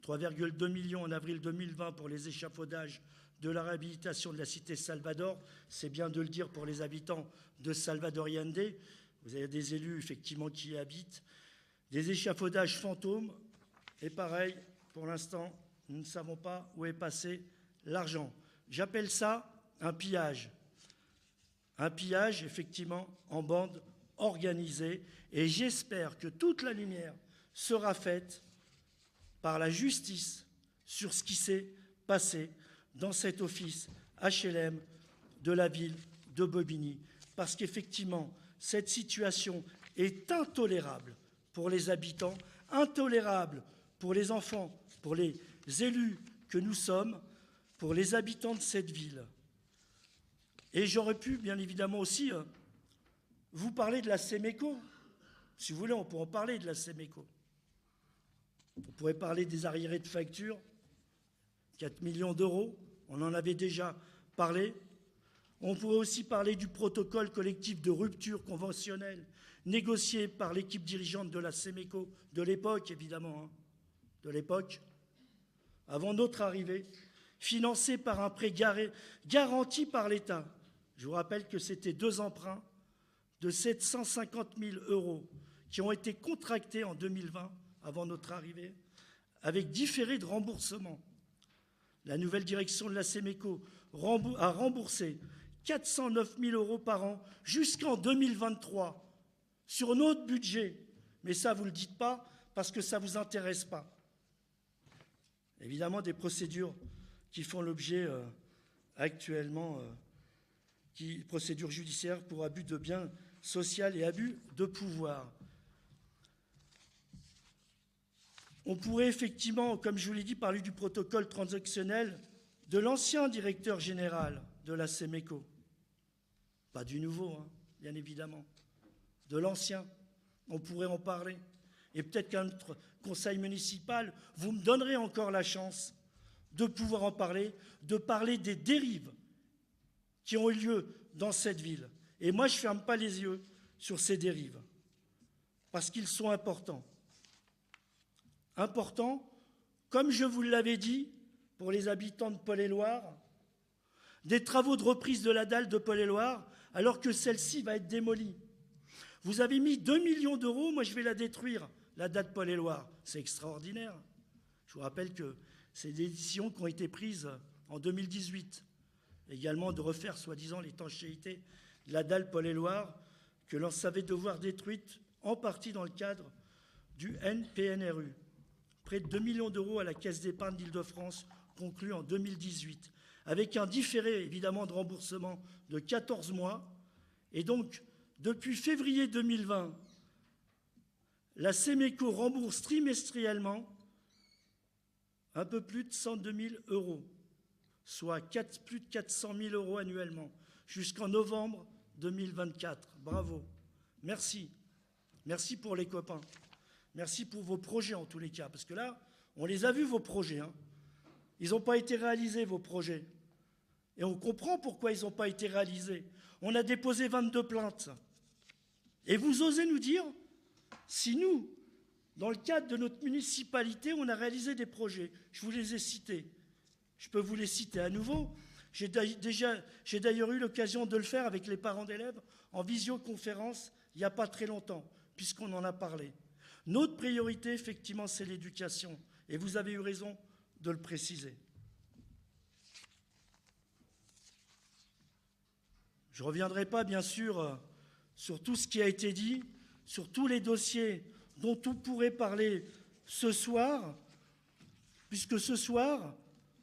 3,2 millions en avril 2020 pour les échafaudages de la réhabilitation de la cité Salvador. C'est bien de le dire pour les habitants de Salvador Allende. Vous avez des élus, effectivement, qui y habitent. Des échafaudages fantômes. Et pareil, pour l'instant, nous ne savons pas où est passé l'argent. J'appelle ça un pillage. Un pillage, effectivement, en bande organisée. Et j'espère que toute la lumière sera faite par la justice sur ce qui s'est passé dans cet office HLM de la ville de Bobigny. Parce qu'effectivement, cette situation est intolérable pour les habitants, intolérable pour les enfants, pour les élus que nous sommes, pour les habitants de cette ville. Et j'aurais pu, bien évidemment aussi, vous parler de la Séméco. Si vous voulez, on peut en parler de la Séméco. On pourrait parler des arriérés de factures, 4 millions d'euros, on en avait déjà parlé. On pourrait aussi parler du protocole collectif de rupture conventionnelle négocié par l'équipe dirigeante de la Séméco, de l'époque évidemment, hein, de l'époque, avant notre arrivée, financé par un prêt garanti par l'État. Je vous rappelle que c'était 2 emprunts de 750 000 € qui ont été contractés en 2020, avant notre arrivée, avec différé de remboursement. La nouvelle direction de la Séméco a remboursé 409 000 € par an jusqu'en 2023 sur notre budget. Mais ça, vous ne le dites pas parce que ça ne vous intéresse pas. Évidemment, des procédures qui font l'objet actuellement, procédures judiciaires pour abus de biens sociaux et abus de pouvoir. On pourrait effectivement, comme je vous l'ai dit, parler du protocole transactionnel de l'ancien directeur général de la Séméco. Pas du nouveau, hein, bien évidemment. De l'ancien. On pourrait en parler. Et peut-être qu'un autre conseil municipal, vous me donnerez encore la chance de pouvoir en parler, de parler des dérives qui ont eu lieu dans cette ville. Et moi, je ne ferme pas les yeux sur ces dérives, parce qu'ils sont importants. Importants, comme je vous l'avais dit, pour les habitants de Paul-et-Loire, des travaux de reprise de la dalle de Paul-et-Loire, alors que celle-ci va être démolie. Vous avez mis 2 millions d'euros, moi je vais la détruire, la dalle de Paul-et-Loire. C'est extraordinaire. Je vous rappelle que c'est des décisions qui ont été prises en 2018. Également de refaire, soi-disant, l'étanchéité de la dalle Paul-et-Loire, que l'on savait devoir détruite en partie dans le cadre du NPNRU. Près de 2 millions d'euros à la Caisse d'épargne d'Île-de-France, conclu en 2018, avec un différé, évidemment, de remboursement de 14 mois. Et donc, depuis février 2020, la Séméco rembourse trimestriellement un peu plus de 102 000 €, soit plus de 400 000 € annuellement, jusqu'en novembre 2024. Bravo. Merci. Merci pour les copains. Merci pour vos projets, en tous les cas. Parce que là, on les a vus, vos projets. Hein. Ils n'ont pas été réalisés, vos projets. Et on comprend pourquoi ils n'ont pas été réalisés. On a déposé 22 plaintes. Et vous osez nous dire, si nous, dans le cadre de notre municipalité, on a réalisé des projets. Je vous les ai cités. Je peux vous les citer à nouveau. J'ai d'ailleurs eu l'occasion de le faire avec les parents d'élèves en visioconférence il n'y a pas très longtemps, puisqu'on en a parlé. Notre priorité, effectivement, c'est l'éducation. Et vous avez eu raison de le préciser. Je ne reviendrai pas, bien sûr, sur tout ce qui a été dit, sur tous les dossiers dont on pourrait parler ce soir, puisque ce soir,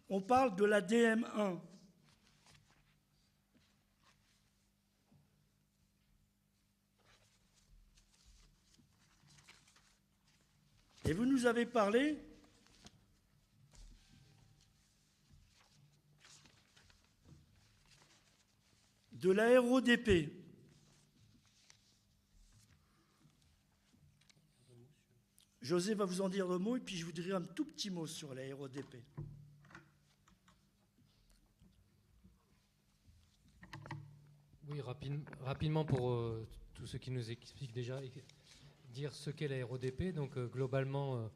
on parle de la DM1. Et vous nous avez parlé de la RODP. José va vous en dire le mot et puis je vous dirai un tout petit mot sur la RODP.
Oui, rapidement pour tous ceux qui nous expliquent déjà, dire ce qu'est la RODP. Donc globalement,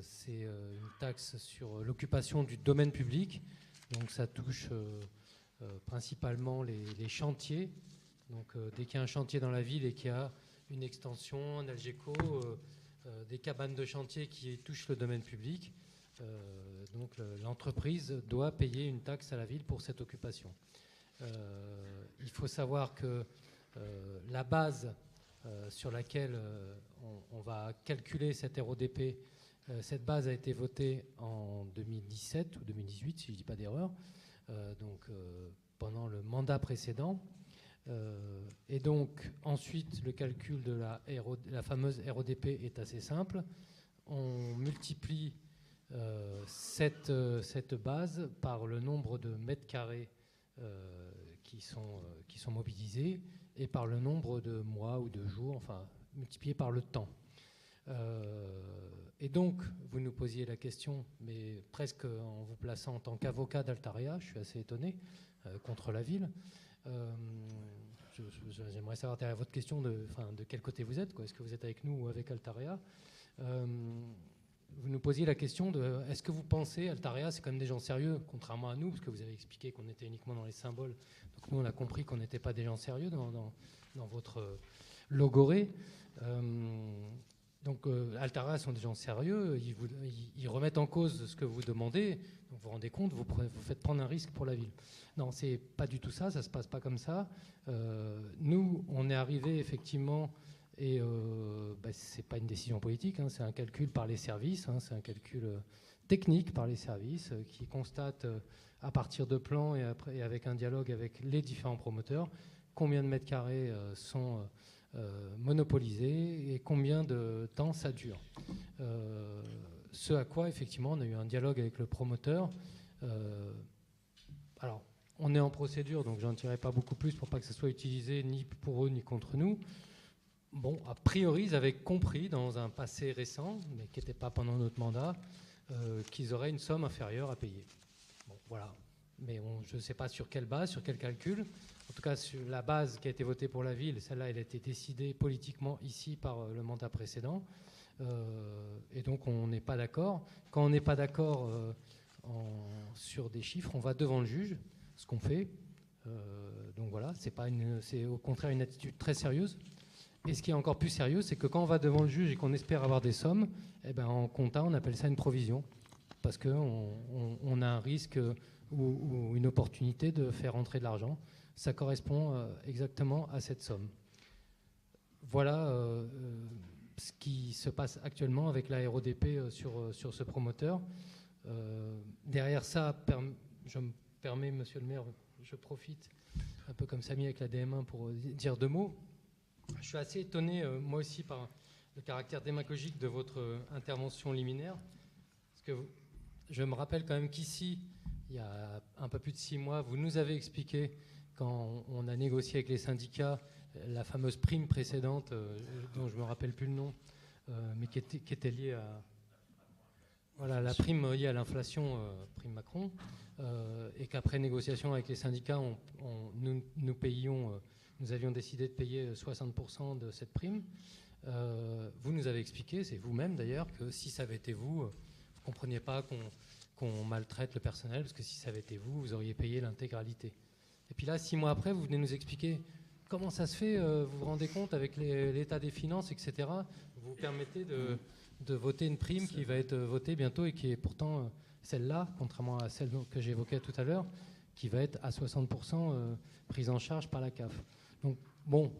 C'est une taxe sur l'occupation du domaine public. Donc ça touche principalement les chantiers. Donc dès qu'il y a un chantier dans la ville et qu'il y a une extension, un Algeco, des cabanes de chantier qui touchent le domaine public, donc l'entreprise doit payer une taxe à la ville pour cette occupation. Il faut savoir que la base sur laquelle on va calculer cette RODP, cette base a été votée en 2017 ou 2018, si je ne dis pas d'erreur, donc pendant le mandat précédent. Et donc ensuite le calcul de la fameuse RODP est assez simple. On multiplie cette base par le nombre de mètres carrés qui sont mobilisés et par le nombre de mois ou de jours, enfin multiplié par le temps. Et donc vous nous posiez la question, mais presque en vous plaçant en tant qu'avocat d'Altaria, je suis assez étonné, contre la ville. J'aimerais savoir derrière votre question de quel côté vous êtes, quoi. Est-ce que vous êtes avec nous ou avec Altaria? Vous nous posiez la question de est-ce que vous pensez, Altaria, c'est quand même des gens sérieux, contrairement à nous, parce que vous avez expliqué qu'on était uniquement dans les symboles. Donc nous, on a compris qu'on n'était pas des gens sérieux dans votre logorée. Donc Altaria sont des gens sérieux, ils remettent en cause ce que vous demandez. Donc vous vous rendez compte, vous faites prendre un risque pour la ville. Non, c'est pas du tout ça, ça se passe pas comme ça. Nous, on est arrivé effectivement, et c'est pas une décision politique, hein, c'est un calcul par les services, hein, c'est un calcul technique par les services qui constate à partir de plans et avec un dialogue avec les différents promoteurs combien de mètres carrés sont monopolisés et combien de temps ça dure. Ce à quoi effectivement on a eu un dialogue avec le promoteur. Alors on est en procédure, donc j'en dirai pas beaucoup plus pour pas que ça soit utilisé ni pour eux ni contre nous. Bon, a priori, ils avaient compris dans un passé récent, mais qui n'était pas pendant notre mandat, qu'ils auraient une somme inférieure à payer. Bon, voilà. Mais je ne sais pas sur quelle base, sur quel calcul. En tout cas, sur la base qui a été votée pour la ville, celle-là, elle a été décidée politiquement ici par le mandat précédent. Et donc, on n'est pas d'accord. Quand on n'est pas d'accord sur des chiffres, on va devant le juge, ce qu'on fait. Donc voilà, c'est au contraire une attitude très sérieuse. Et ce qui est encore plus sérieux, c'est que quand on va devant le juge et qu'on espère avoir des sommes, eh ben en compta, on appelle ça une provision. Parce qu'on a un risque ou une opportunité de faire entrer de l'argent. Ça correspond exactement à cette somme. Voilà ce qui se passe actuellement avec la RODP sur ce promoteur. Derrière ça, je me permets, monsieur le maire, je profite, un peu comme Samy avec la DM1, pour dire deux mots. Je suis assez étonné, moi aussi, par le caractère démagogique de votre intervention liminaire. Parce que je me rappelle quand même qu'ici, il y a un peu plus de 6 mois, vous nous avez expliqué, quand on a négocié avec les syndicats, la fameuse prime précédente, dont je ne me rappelle plus le nom, mais qui était liée à... Voilà, la prime liée à l'inflation, prime Macron, et qu'après négociation avec les syndicats, nous payions... Nous avions décidé de payer 60% de cette prime. Vous nous avez expliqué, c'est vous-même d'ailleurs, que si ça avait été vous ne compreniez pas qu'on maltraite le personnel, parce que si ça avait été vous, vous auriez payé l'intégralité. Et puis là, 6 mois après, vous venez nous expliquer comment ça se fait, vous vous rendez compte avec l'état des finances, etc. Vous vous permettez de voter une prime qui va être votée bientôt et qui est pourtant celle-là, contrairement à celle que j'évoquais tout à l'heure, qui va être à 60% prise en charge par la CAF. Donc, bon,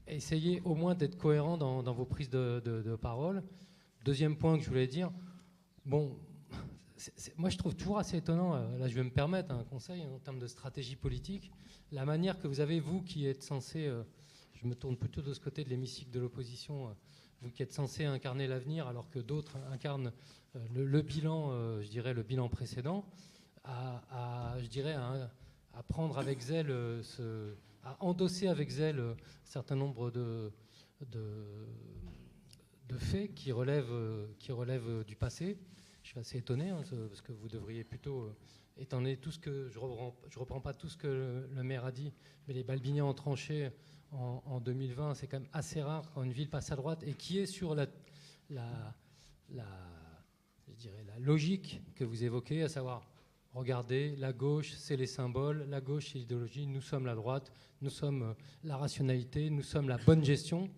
essayez au moins d'être cohérent dans vos prises de parole. Deuxième point que je voulais dire, bon, moi je trouve toujours assez étonnant, là je vais me permettre un conseil en termes de stratégie politique, la manière que vous avez, vous qui êtes censé, je me tourne plutôt de ce côté de l'hémicycle de l'opposition, vous qui êtes censé incarner l'avenir alors que d'autres incarnent le bilan, je dirais le bilan précédent, à prendre avec zèle, à endosser avec zèle un certain nombre de faits qui relèvent du passé. Je suis assez étonné, hein, parce que vous devriez plutôt, étant donné tout ce que je reprends pas tout ce que le maire a dit, mais les Balbiniens ont tranché en 2020, c'est quand même assez rare quand une ville passe à droite et qui est sur la logique que vous évoquez, à savoir, regardez, la gauche, c'est les symboles, la gauche, c'est l'idéologie, nous sommes la droite, nous sommes la rationalité, nous sommes la bonne gestion.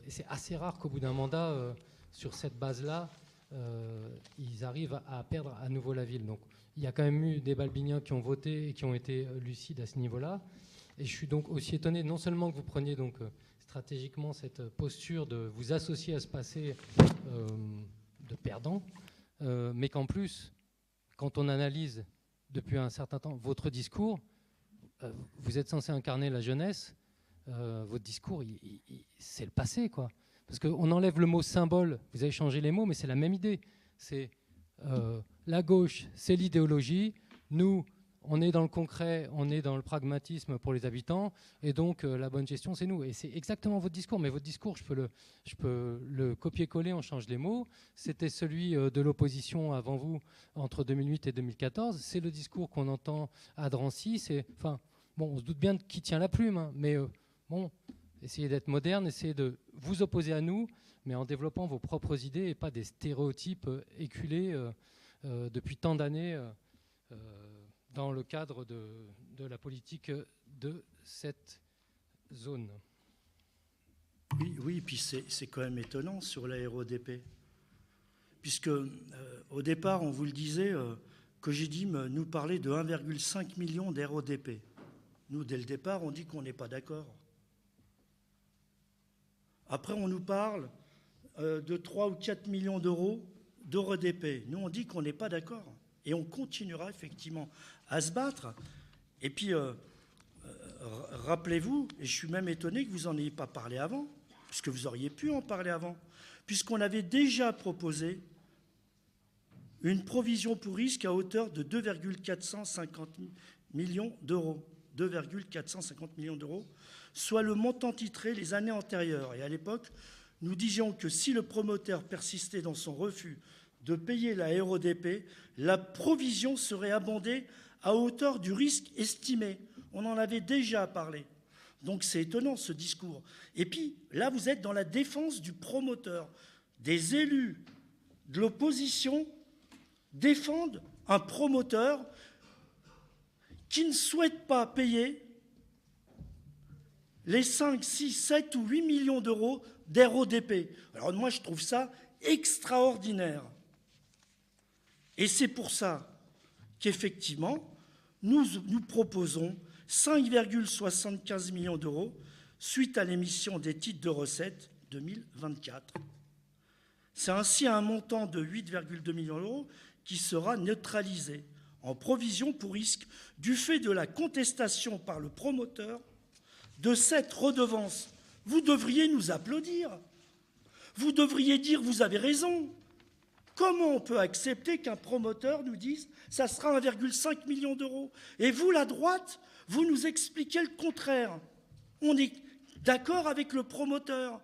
Et c'est assez rare qu'au bout d'un mandat, sur cette base-là, ils arrivent à perdre à nouveau la ville. Donc, il y a quand même eu des balbiniens qui ont voté et qui ont été lucides à ce niveau-là. Et je suis donc aussi étonné, non seulement que vous preniez donc stratégiquement cette posture de vous associer à ce passé de perdant, mais qu'en plus, quand on analyse depuis un certain temps votre discours, vous êtes censé incarner la jeunesse, votre discours, c'est le passé, quoi. Parce qu'on enlève le mot symbole, vous avez changé les mots, mais c'est la même idée. C'est la gauche, c'est l'idéologie, nous, on est dans le concret, on est dans le pragmatisme pour les habitants, et donc la bonne gestion, c'est nous. Et c'est exactement votre discours, mais votre discours, je peux le copier-coller, on change les mots. C'était celui de l'opposition avant vous, entre 2008 et 2014. C'est le discours qu'on entend à Drancy. Enfin, bon, on se doute bien de qui tient la plume, hein, mais bon, essayez d'être moderne, essayez de vous opposer à nous, mais en développant vos propres idées et pas des stéréotypes éculés depuis tant d'années dans le cadre de la politique de cette zone.
Oui, puis c'est quand même étonnant sur la RODP, puisque au départ, on vous le disait, Cogidim nous parlait de 1,5 million d'RODP. Nous, dès le départ, on dit qu'on n'est pas d'accord. Après, on nous parle de 3 ou 4 millions d'euros d'RODP. Nous, on dit qu'on n'est pas d'accord. Et on continuera effectivement à se battre. Et puis, rappelez-vous, et je suis même étonné que vous n'en ayez pas parlé avant, puisque vous auriez pu en parler avant, puisqu'on avait déjà proposé une provision pour risque à hauteur de 2,450 millions d'euros. 2,450 millions d'euros, soit le montant titré les années antérieures. Et à l'époque, nous disions que si le promoteur persistait dans son refus de payer la RODP, la provision serait abondée à hauteur du risque estimé. On en avait déjà parlé. Donc c'est étonnant ce discours. Et puis là, vous êtes dans la défense du promoteur. Des élus de l'opposition défendent un promoteur qui ne souhaite pas payer les 5, 6, 7 ou 8 millions d'euros d'RODP. Alors moi, je trouve ça extraordinaire. Et c'est pour ça qu'effectivement, nous proposons 5,75 millions d'euros suite à l'émission des titres de recettes 2024. C'est ainsi un montant de 8,2 millions d'euros qui sera neutralisé en provision pour risque du fait de la contestation par le promoteur de cette redevance. Vous devriez nous applaudir. Vous devriez dire « vous avez raison ». Comment on peut accepter qu'un promoteur nous dise « ça sera 1,5 million d'euros » et vous, la droite, vous nous expliquez le contraire. On est d'accord avec le promoteur.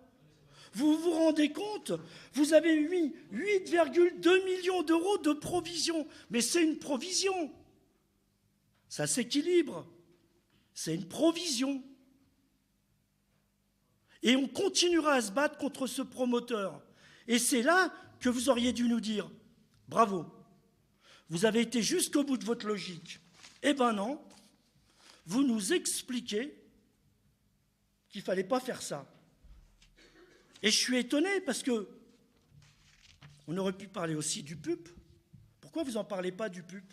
Vous vous rendez compte? Vous avez 8,2 millions d'euros de provision. Mais c'est une provision. Ça s'équilibre. C'est une provision. Et on continuera à se battre contre ce promoteur. Et c'est là que vous auriez dû nous dire « bravo, vous avez été jusqu'au bout de votre logique ». Eh ben non, vous nous expliquez qu'il ne fallait pas faire ça. Et je suis étonné parce que on aurait pu parler aussi du PUP. Pourquoi vous n'en parlez pas du PUP?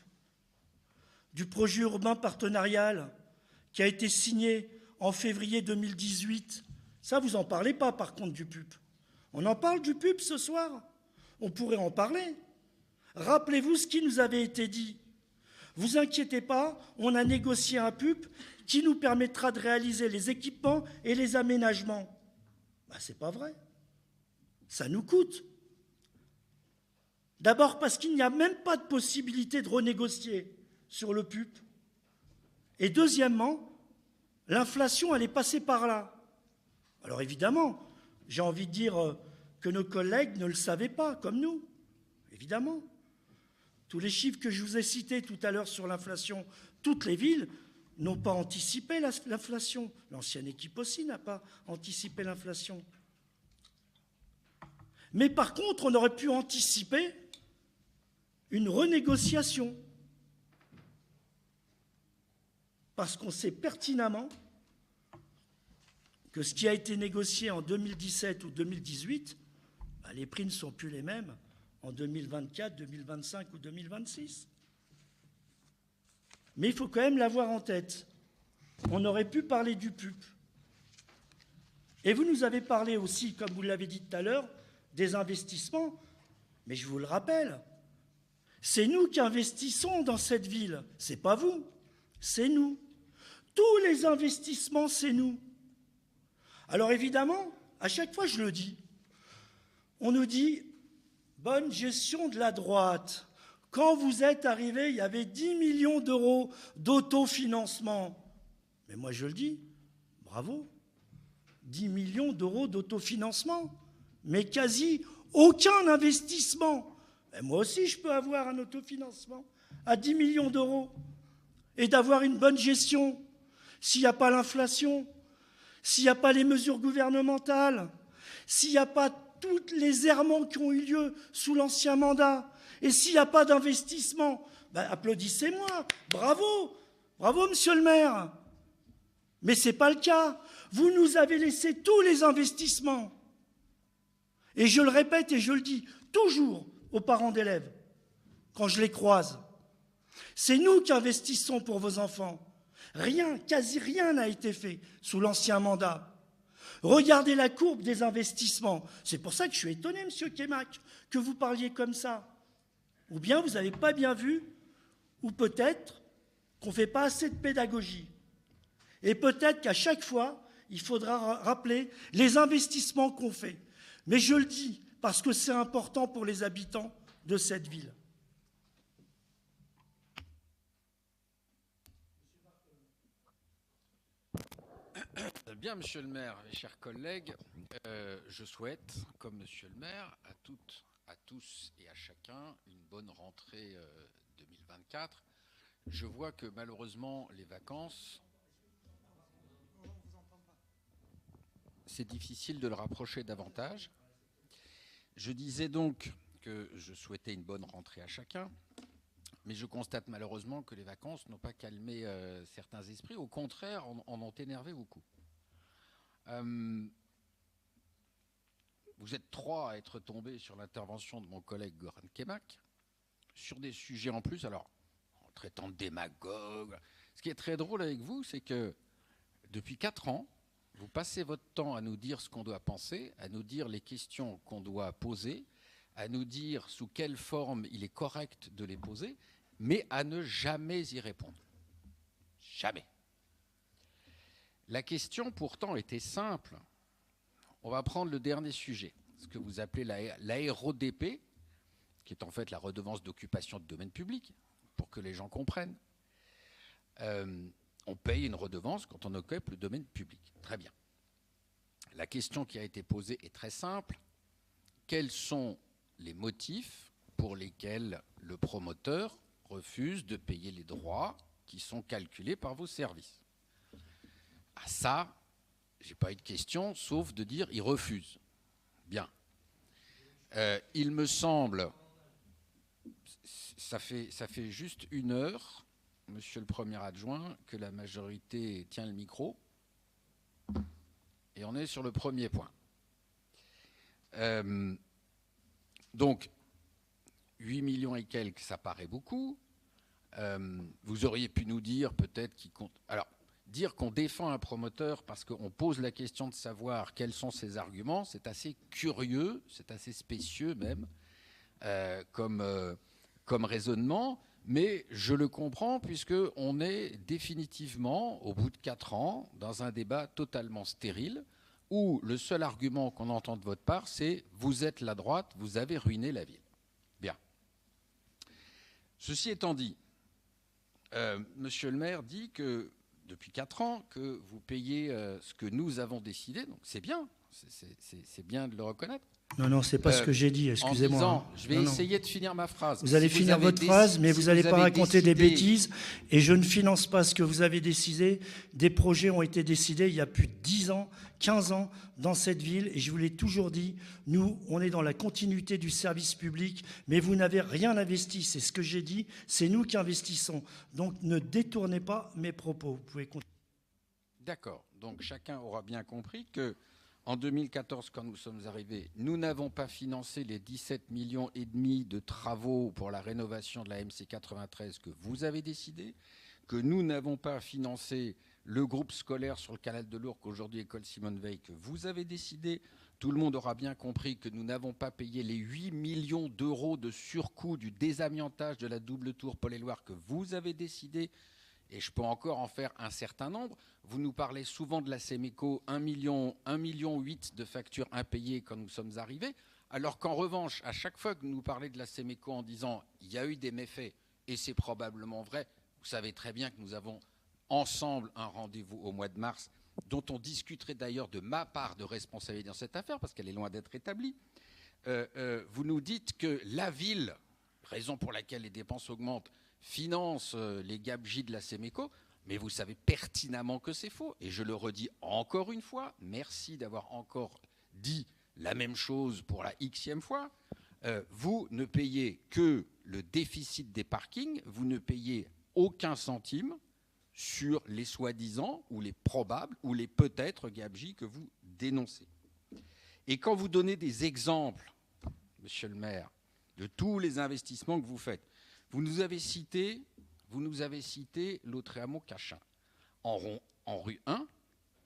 Du projet urbain partenarial qui a été signé en février 2018. Ça, vous n'en parlez pas par contre du PUP. On en parle du PUP ce soir? On pourrait en parler. Rappelez-vous ce qui nous avait été dit. Vous inquiétez pas, on a négocié un PUP qui nous permettra de réaliser les équipements et les aménagements. Ben, c'est pas vrai. Ça nous coûte. D'abord parce qu'il n'y a même pas de possibilité de renégocier sur le PUP. Et deuxièmement, l'inflation, elle est passée par là. Alors évidemment, j'ai envie de dire que nos collègues ne le savaient pas, comme nous. Évidemment. Tous les chiffres que je vous ai cités tout à l'heure sur l'inflation, toutes les villes n'ont pas anticipé l'inflation. L'ancienne équipe aussi n'a pas anticipé l'inflation. Mais par contre, on aurait pu anticiper une renégociation. Parce qu'on sait pertinemment que ce qui a été négocié en 2017 ou 2018, les prix ne sont plus les mêmes en 2024, 2025 ou 2026. Mais il faut quand même l'avoir en tête. On aurait pu parler du PUP. Et vous nous avez parlé aussi, comme vous l'avez dit tout à l'heure, des investissements. Mais je vous le rappelle, c'est nous qui investissons dans cette ville. C'est pas vous, c'est nous. Tous les investissements, c'est nous. Alors évidemment, à chaque fois je le dis, on nous dit « bonne gestion de la droite ». Quand vous êtes arrivé, il y avait 10 millions d'euros d'autofinancement. Mais moi je le dis, bravo, 10 millions d'euros d'autofinancement, mais quasi aucun investissement. Et moi aussi je peux avoir un autofinancement à 10 millions d'euros et d'avoir une bonne gestion. S'il n'y a pas l'inflation, s'il n'y a pas les mesures gouvernementales, s'il n'y a pas tous les errements qui ont eu lieu sous l'ancien mandat, et s'il n'y a pas d'investissement, applaudissez-moi, bravo, bravo monsieur le maire. Mais ce n'est pas le cas. Vous nous avez laissé tous les investissements. Et je le répète et je le dis toujours aux parents d'élèves, quand je les croise. C'est nous qui investissons pour vos enfants. Rien, quasi rien n'a été fait sous l'ancien mandat. Regardez la courbe des investissements. C'est pour ça que je suis étonné, monsieur Kémac, que vous parliez comme ça. Ou bien vous n'avez pas bien vu, ou peut-être qu'on ne fait pas assez de pédagogie. Et peut-être qu'à chaque fois, il faudra rappeler les investissements qu'on fait. Mais je le dis parce que c'est important pour les habitants de cette ville.
Bien, monsieur le maire, mes chers collègues, je souhaite, comme monsieur le maire, à toutes, à tous et à chacun, une bonne rentrée 2024. Je vois que malheureusement, les vacances, c'est difficile de le rapprocher davantage. Je disais donc que je souhaitais une bonne rentrée à chacun, mais je constate malheureusement que les vacances n'ont pas calmé certains esprits, au contraire, en ont énervé beaucoup. Vous êtes trois à être tombés sur l'intervention de mon collègue Goran Kémac, sur des sujets en plus, alors en traitant de démagogue. Ce qui est très drôle avec vous, c'est que depuis 4 ans, vous passez votre temps à nous dire ce qu'on doit penser, à nous dire les questions qu'on doit poser, à nous dire sous quelle forme il est correct de les poser, mais à ne jamais y répondre. Jamais. La question, pourtant, était simple. On va prendre le dernier sujet, ce que vous appelez l'ARODP, qui est en fait la redevance d'occupation de domaine public, pour que les gens comprennent. On paye une redevance quand on occupe le domaine public. Très bien. La question qui a été posée est très simple. Quels sont les motifs pour lesquels le promoteur refuse de payer les droits qui sont calculés par vos services? Ah ça, j'ai pas eu de question, sauf de dire il refuse. Bien. Il me semble, ça fait juste 1 heure, monsieur le premier adjoint, que la majorité tient le micro. Et on est sur le premier point. Donc, 8 millions et quelques, ça paraît beaucoup. Vous auriez pu nous dire peut-être qu'il compte... Alors, dire qu'on défend un promoteur parce qu'on pose la question de savoir quels sont ses arguments, c'est assez curieux, c'est assez spécieux même comme raisonnement, mais je le comprends puisqu'on est définitivement, au bout de 4 ans, dans un débat totalement stérile où le seul argument qu'on entend de votre part, c'est « vous êtes la droite, vous avez ruiné la ville ». Bien. Ceci étant dit, monsieur le maire dit que depuis 4 ans que vous payez ce que nous avons décidé, donc c'est bien, c'est bien de le reconnaître.
Non, c'est pas ce que j'ai dit, excusez-moi.
En disant, je vais essayer de finir ma phrase.
Vous allez finir votre phrase, mais vous n'allez pas raconter des bêtises. Et je ne finance pas ce que vous avez décidé. Des projets ont été décidés il y a plus de 10 ans, 15 ans dans cette ville. Et je vous l'ai toujours dit, nous, on est dans la continuité du service public, mais vous n'avez rien investi. C'est ce que j'ai dit. C'est nous qui investissons. Donc ne détournez pas mes propos. Vous pouvez continuer.
D'accord. Donc chacun aura bien compris que en 2014, quand nous sommes arrivés, nous n'avons pas financé les 17,5 millions de travaux pour la rénovation de la MC 93 que vous avez décidé, que nous n'avons pas financé le groupe scolaire sur le canal de l'Ourcq, aujourd'hui école Simone Veil, que vous avez décidé. Tout le monde aura bien compris que nous n'avons pas payé les 8 millions d'euros de surcoût du désamiantage de la double tour Paul-et-Loire que vous avez décidé. Et je peux encore en faire un certain nombre. Vous nous parlez souvent de la Séméco, 1,8 million de factures impayées quand nous sommes arrivés, alors qu'en revanche, à chaque fois que nous parlez de la Séméco en disant « il y a eu des méfaits », et c'est probablement vrai, vous savez très bien que nous avons ensemble un rendez-vous au mois de mars, dont on discuterait d'ailleurs de ma part de responsabilité dans cette affaire, parce qu'elle est loin d'être établie. Vous nous dites que la ville, raison pour laquelle les dépenses augmentent, finance les gabegies de la Séméco, mais vous savez pertinemment que c'est faux. Et je le redis encore une fois, merci d'avoir encore dit la même chose pour la xème fois. Vous ne payez que le déficit des parkings, vous ne payez aucun centime sur les soi-disant ou les probables ou les peut-être gabegies que vous dénoncez. Et quand vous donnez des exemples, monsieur le maire, de tous les investissements que vous faites, vous nous avez cité Lautréamont-Cachin, en rue 1,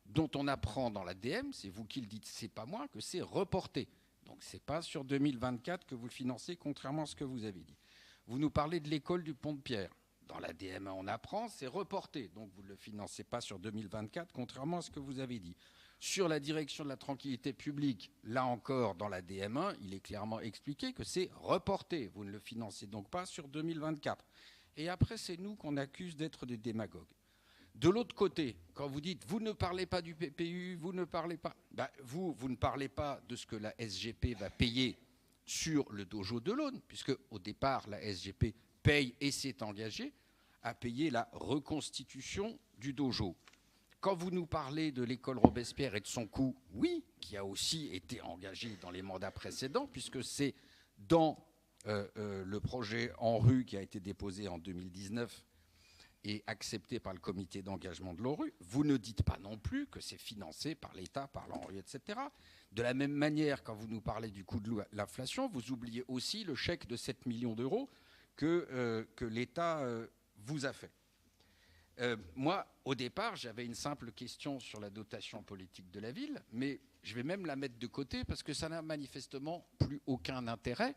dont on apprend dans l'ADM, c'est vous qui le dites, c'est pas moi, que c'est reporté. Donc c'est pas sur 2024 que vous le financez, contrairement à ce que vous avez dit. Vous nous parlez de l'école du Pont-de-Pierre. Dans l'ADM, on apprend, c'est reporté. Donc vous ne le financez pas sur 2024, contrairement à ce que vous avez dit. Sur la direction de la tranquillité publique, là encore, dans la DM1, il est clairement expliqué que c'est reporté. Vous ne le financez donc pas sur 2024. Et après, c'est nous qu'on accuse d'être des démagogues. De l'autre côté, quand vous dites « vous ne parlez pas du PPU, vous ne parlez pas… » vous ne parlez pas de ce que la SGP va payer sur le dojo de l'Aune, puisque au départ, la SGP paye et s'est engagée à payer la reconstitution du dojo. Quand vous nous parlez de l'école Robespierre et de son coût, oui, qui a aussi été engagé dans les mandats précédents, puisque c'est dans le projet ANRU qui a été déposé en 2019 et accepté par le comité d'engagement de l'ANRU, vous ne dites pas non plus que c'est financé par l'État, par l'ANRU, etc. De la même manière, quand vous nous parlez du coût de l'inflation, vous oubliez aussi le chèque de 7 millions d'euros que l'État vous a fait. Moi, au départ, j'avais une simple question sur la dotation politique de la ville, mais je vais même la mettre de côté parce que ça n'a manifestement plus aucun intérêt.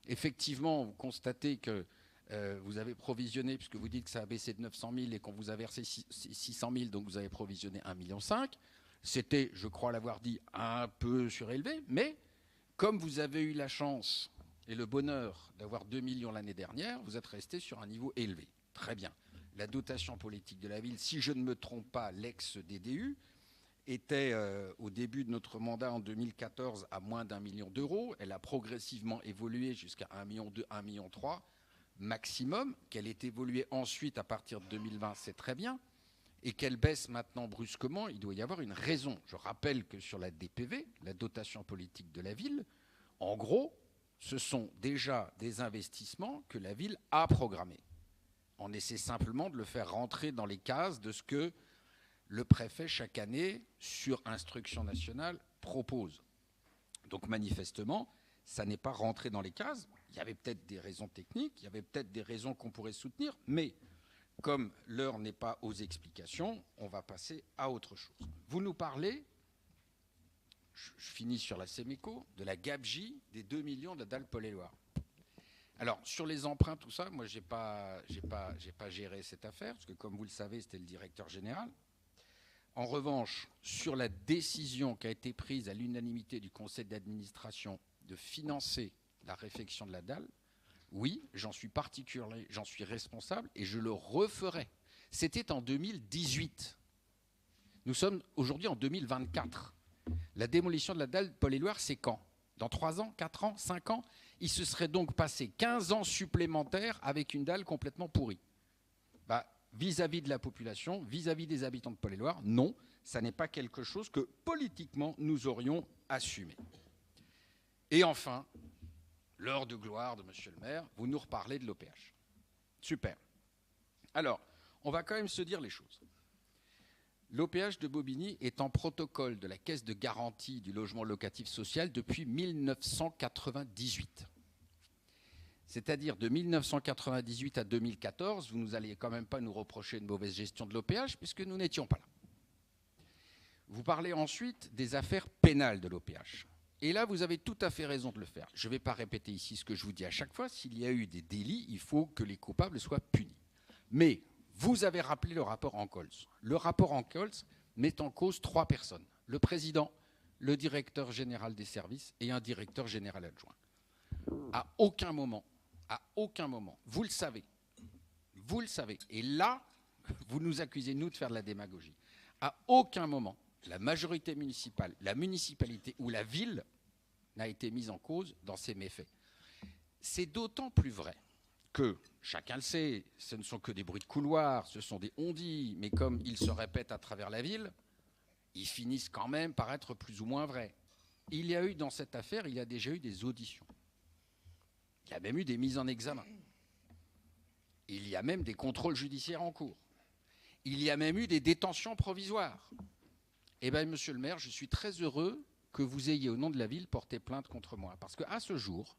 Effectivement, vous constatez que vous avez provisionné, puisque vous dites que ça a baissé de 900 000 et qu'on vous a versé 600 000, donc vous avez provisionné 1,5 million. C'était, je crois l'avoir dit, un peu surélevé, mais comme vous avez eu la chance et le bonheur d'avoir 2 millions l'année dernière, vous êtes resté sur un niveau élevé. Très bien. La dotation politique de la ville, si je ne me trompe pas, l'ex-DDU, était au début de notre mandat en 2014 à moins d'1 million d'euros. Elle a progressivement évolué jusqu'à 1,2 million, 1,3 million maximum. Qu'elle ait évolué ensuite à partir de 2020, c'est très bien. Et qu'elle baisse maintenant brusquement, il doit y avoir une raison. Je rappelle que sur la DPV, la dotation politique de la ville, en gros, ce sont déjà des investissements que la ville a programmés. On essaie simplement de le faire rentrer dans les cases de ce que le préfet, chaque année, sur instruction nationale, propose. Donc manifestement, ça n'est pas rentré dans les cases. Il y avait peut-être des raisons techniques, il y avait peut-être des raisons qu'on pourrait soutenir, mais comme l'heure n'est pas aux explications, on va passer à autre chose. Vous nous parlez, je finis sur la Séméco, de la gabegie des 2 millions de la dalle Paul-et-Loire. Alors, sur les emprunts, tout ça, moi, j'ai pas géré cette affaire, parce que, comme vous le savez, c'était le directeur général. En revanche, sur la décision qui a été prise à l'unanimité du conseil d'administration de financer la réfection de la dalle, oui, j'en suis particulier, j'en suis responsable, et je le referai. C'était en 2018. Nous sommes aujourd'hui en 2024. La démolition de la dalle Paul-et-Loire, c'est quand ? Dans 3 ans, 4 ans, 5 ans, il se serait donc passé 15 ans supplémentaires avec une dalle complètement pourrie. Vis-à-vis de la population, vis-à-vis des habitants de Paul-et-Loire, non, ça n'est pas quelque chose que politiquement nous aurions assumé. Et enfin, l'heure de gloire de monsieur le maire, vous nous reparlez de l'OPH. Super. Alors, on va quand même se dire les choses. L'OPH de Bobigny est en protocole de la Caisse de garantie du logement locatif social depuis 1998. C'est-à-dire de 1998 à 2014, vous n'allez quand même pas nous reprocher une mauvaise gestion de l'OPH puisque nous n'étions pas là. Vous parlez ensuite des affaires pénales de l'OPH. Et là, vous avez tout à fait raison de le faire. Je ne vais pas répéter ici ce que je vous dis à chaque fois. S'il y a eu des délits, il faut que les coupables soient punis. Mais vous avez rappelé le rapport Ancols. Le rapport Ancols met en cause 3 personnes. Le président, le directeur général des services et un directeur général adjoint. À aucun moment, vous le savez, et là, vous nous accusez, nous, de faire de la démagogie. À aucun moment, la majorité municipale, la municipalité ou la ville n'a été mise en cause dans ces méfaits. C'est d'autant plus vrai que, chacun le sait, ce ne sont que des bruits de couloir, ce sont des on-dit, mais comme ils se répètent à travers la ville, ils finissent quand même par être plus ou moins vrais. Il y a eu dans cette affaire, il y a déjà eu des auditions. Il y a même eu des mises en examen. Il y a même des contrôles judiciaires en cours. Il y a même eu des détentions provisoires. Eh bien, monsieur le maire, je suis très heureux que vous ayez, au nom de la ville, porté plainte contre moi. Parce qu'à ce jour,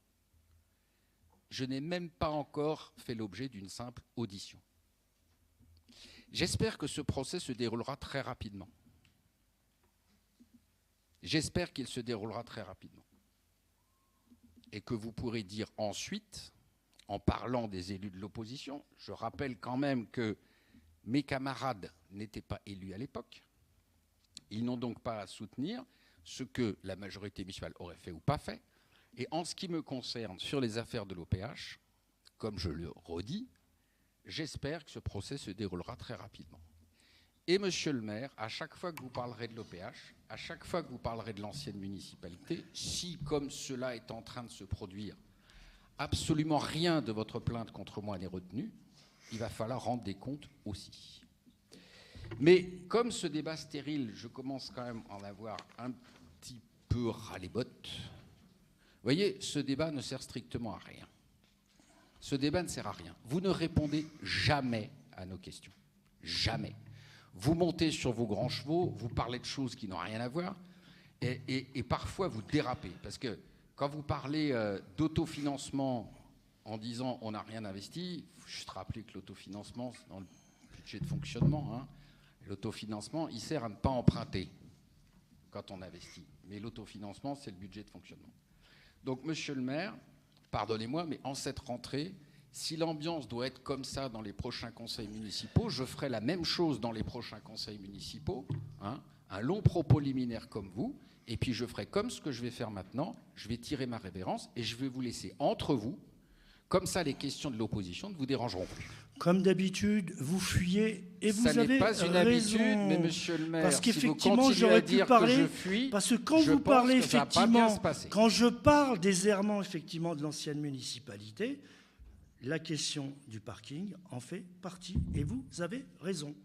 je n'ai même pas encore fait l'objet d'une simple audition. J'espère que ce procès se déroulera très rapidement. J'espère qu'il se déroulera très rapidement. Et que vous pourrez dire ensuite, en parlant des élus de l'opposition, je rappelle quand même que mes camarades n'étaient pas élus à l'époque. Ils n'ont donc pas à soutenir ce que la majorité municipale aurait fait ou pas fait. Et en ce qui me concerne, sur les affaires de l'OPH, comme je le redis, j'espère que ce procès se déroulera très rapidement. Et monsieur le maire, à chaque fois que vous parlerez de l'OPH, à chaque fois que vous parlerez de l'ancienne municipalité, si, comme cela est en train de se produire, absolument rien de votre plainte contre moi n'est retenu, il va falloir rendre des comptes aussi. Mais comme ce débat stérile, je commence quand même à en avoir un petit peu ras les bottes. Vous voyez, ce débat ne sert strictement à rien. Ce débat ne sert à rien. Vous ne répondez jamais à nos questions. Jamais. Vous montez sur vos grands chevaux, vous parlez de choses qui n'ont rien à voir, et parfois vous dérapez. Parce que quand vous parlez d'autofinancement en disant on n'a rien investi, il faut juste rappeler que l'autofinancement, c'est dans le budget de fonctionnement, hein. L'autofinancement, il sert à ne pas emprunter quand on investit. Mais l'autofinancement, c'est le budget de fonctionnement. Donc, monsieur le maire, pardonnez-moi, mais en cette rentrée, si l'ambiance doit être comme ça dans les prochains conseils municipaux, je ferai la même chose dans les prochains conseils municipaux, hein, un long propos liminaire comme vous, et puis je ferai comme ce que je vais faire maintenant, je vais tirer ma révérence et je vais vous laisser entre vous, comme ça les questions de l'opposition ne vous dérangeront plus.
Comme d'habitude, vous fuyez et vous avez raison.
Ça n'est pas une habitude, mais monsieur le maire,
parce qu'effectivement,
si vous
j'aurais
continuez
pu
à dire
parler,
que je fuis,
parce que quand
je
vous
pense
parlez
que ça va pas bien se passer.
quand je parle des errements effectivement de l'ancienne municipalité, la question du parking en fait partie et vous avez raison.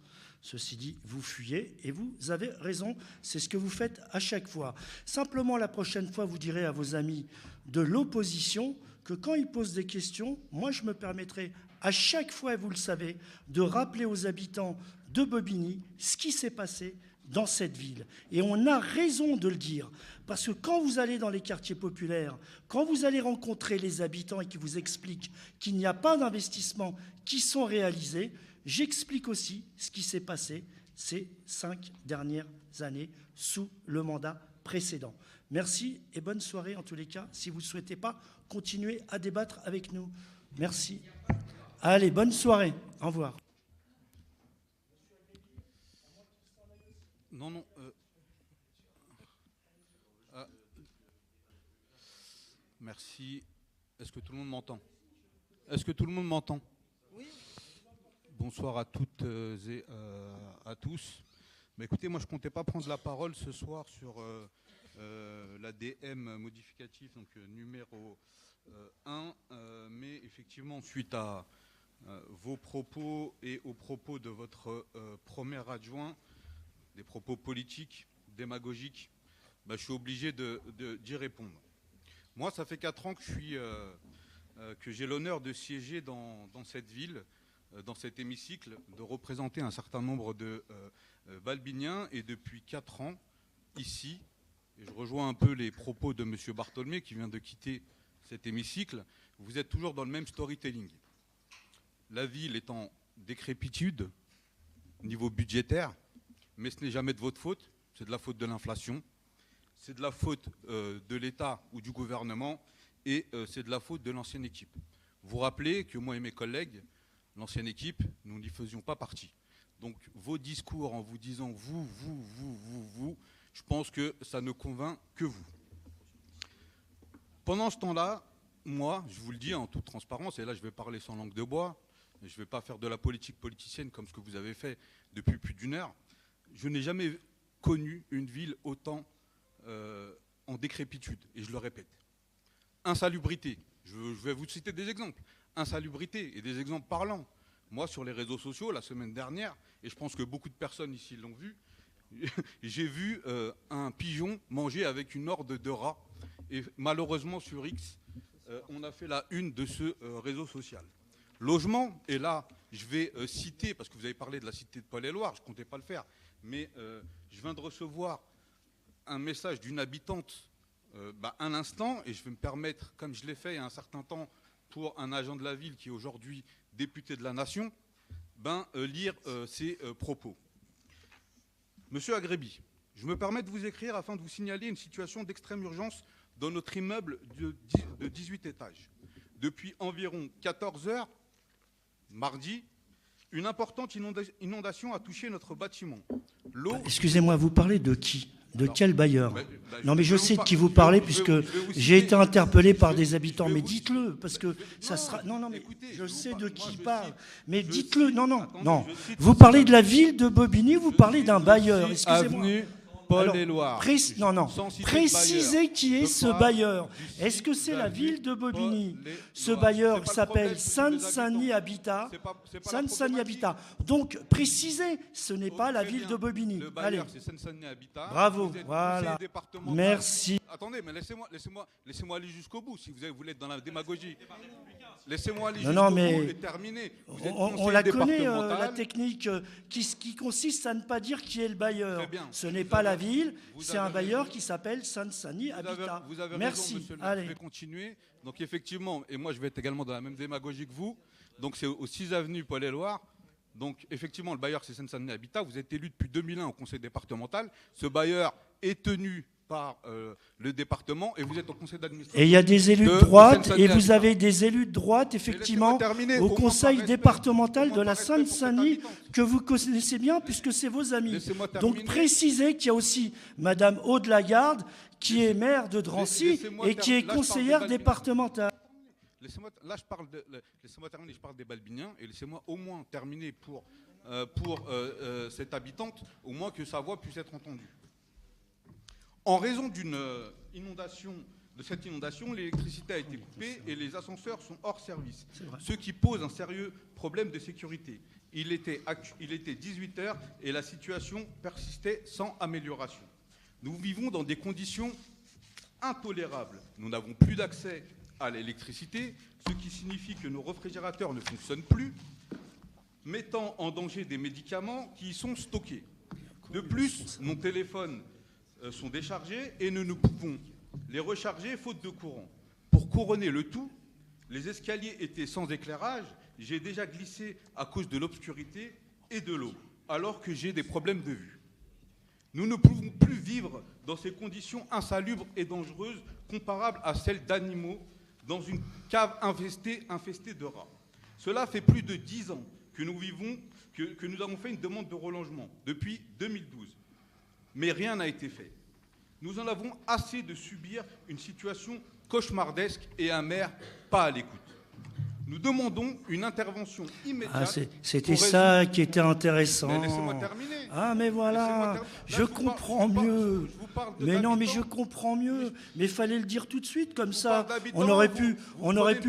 Ceci dit, vous fuyez et vous avez raison. C'est ce que vous faites à chaque fois. Simplement, la prochaine fois, vous direz à vos amis de l'opposition que quand ils posent des questions, moi, je me permettrai à chaque fois, et vous le savez, de rappeler aux habitants de Bobigny ce qui s'est passé dans cette ville. Et on a raison de le dire, parce que quand vous allez dans les quartiers populaires, quand vous allez rencontrer les habitants et qu'ils vous expliquent qu'il n'y a pas d'investissements qui sont réalisés, j'explique aussi ce qui s'est passé ces 5 dernières années sous le mandat précédent. Merci et bonne soirée en tous les cas. Si vous ne souhaitez pas continuer à débattre avec nous. Merci. Allez, bonne soirée. Au revoir.
Non. Merci. Est-ce que tout le monde m'entend? Oui. Bonsoir à toutes et à tous. Mais écoutez, moi je ne comptais pas prendre la parole ce soir sur l'ADM modificatif, donc numéro 1, mais effectivement, suite à vos propos et aux propos de votre premier adjoint, des propos politiques, démagogiques, je suis obligé d'y répondre. Moi, ça fait 4 ans que j'ai l'honneur de siéger dans cette ville, dans cet hémicycle, de représenter un certain nombre de Balbiniens, et depuis 4 ans, ici, et je rejoins un peu les propos de M. Bartholmé qui vient de quitter cet hémicycle, vous êtes toujours dans le même storytelling. La ville est en décrépitude au niveau budgétaire, mais ce n'est jamais de votre faute, c'est de la faute de l'inflation, c'est de la faute de l'État ou du gouvernement, et c'est de la faute de l'ancienne équipe. Vous rappelez que moi et mes collègues, l'ancienne équipe, nous n'y faisions pas partie. Donc vos discours en vous disant vous, je pense que ça ne convainc que vous. Pendant ce temps-là, moi, je vous le dis en toute transparence, et là je vais parler sans langue de bois, je ne vais pas faire de la politique politicienne comme ce que vous avez fait depuis plus d'1 heure, je n'ai jamais connu une ville autant en décrépitude, et je le répète. Insalubrité, je vais vous citer des exemples. Insalubrité, et des exemples parlants. Moi, sur les réseaux sociaux, la semaine dernière, et je pense que beaucoup de personnes ici l'ont vu, j'ai vu un pigeon manger avec une horde de rats. Et malheureusement, sur X, on a fait la une de ce réseau social. Logement, et là, je vais citer, parce que vous avez parlé de la cité de Paul-et-Loire, je ne comptais pas le faire, mais je viens de recevoir un message d'une habitante un instant, et je vais me permettre, comme je l'ai fait il y a un certain temps pour un agent de la ville qui est aujourd'hui député de la Nation, lire ses propos. Monsieur Agrébi, je me permets de vous écrire afin de vous signaler une situation d'extrême urgence dans notre immeuble de 18 étages. Depuis environ 14 heures, mardi, une importante inondation a touché notre bâtiment. L'eau...
Excusez-moi, vous parlez de qui ? De quel bailleur ? Non, mais je sais de qui vous parlez, puisque j'ai été interpellé par des habitants. Mais dites-le, parce que ça sera... Non, mais je sais de qui parle. Mais dites-le, non. Vous parlez de la ville de Bobigny, vous parlez d'un bailleur, excusez-moi.
Paul-et-Loire.
Précisez qui est ce bailleur. Est-ce que c'est la ville de Bobigny ? Ce bailleur s'appelle Seine-Saint-Denis Habitat. Seine-Saint-Denis Habitat. Donc, précisez, ce n'est pas la ville de Bobigny.
Le bailleur, c'est Seine-Saint-Denis Habitat.
Bravo, voilà. Merci.
Attendez, mais laissez-moi aller jusqu'au bout, si vous voulez être dans la démagogie. Laissez-moi aller jusqu'au bout et terminer.
On la connaît, la technique qui consiste à ne pas dire qui est le bailleur. Ce n'est pas la ville, c'est un bailleur qui s'appelle Seine-Saint-Denis Habitat.
Vous avez
Merci.
Raison, monsieur le maire.
Allez.
Je vais continuer. Donc effectivement, et moi je vais être également dans la même démagogie que vous, donc c'est au 6 avenue Paul-et-Loire. Donc effectivement, le bailleur c'est Seine-Saint-Denis Habitat. Vous êtes élu depuis 2001 au conseil départemental. Ce bailleur est tenu par le département et vous êtes au conseil d'administration.
Et il y a des élus de droite et vous avez des élus de droite, effectivement, au conseil départemental de la Seine-Saint-Denis que vous connaissez bien puisque c'est vos amis. Donc précisez qu'il y a aussi Madame Aude Lagarde qui est maire de Drancy et qui est conseillère départementale.
Laissez-moi terminer, je parle des Balbiniens et laissez-moi au moins terminer pour cette habitante, au moins que sa voix puisse être entendue. En raison de cette inondation, l'électricité a été coupée et les ascenseurs sont hors service, ce qui pose un sérieux problème de sécurité. Il était 18 heures et la situation persistait sans amélioration. Nous vivons dans des conditions intolérables. Nous n'avons plus d'accès à l'électricité, ce qui signifie que nos réfrigérateurs ne fonctionnent plus, mettant en danger des médicaments qui y sont stockés. De plus, nos téléphones sont déchargés et nous ne pouvons les recharger faute de courant. Pour couronner le tout, les escaliers étaient sans éclairage, j'ai déjà glissé à cause de l'obscurité et de l'eau, alors que j'ai des problèmes de vue. Nous ne pouvons plus vivre dans ces conditions insalubres et dangereuses comparables à celles d'animaux dans une cave infestée de rats. Cela fait plus de 10 ans que nous avons fait une demande de relogement, depuis 2012. Mais rien n'a été fait. Nous en avons assez de subir une situation cauchemardesque et un maire pas à l'écoute. Nous demandons une intervention immédiate.
Ah, c'était ça qui était intéressant.
Mais laissez-moi terminer.
Ah, mais voilà, je comprends mieux. Mais non, mais je comprends mieux. Mais il fallait le dire tout de suite, comme ça, on aurait pu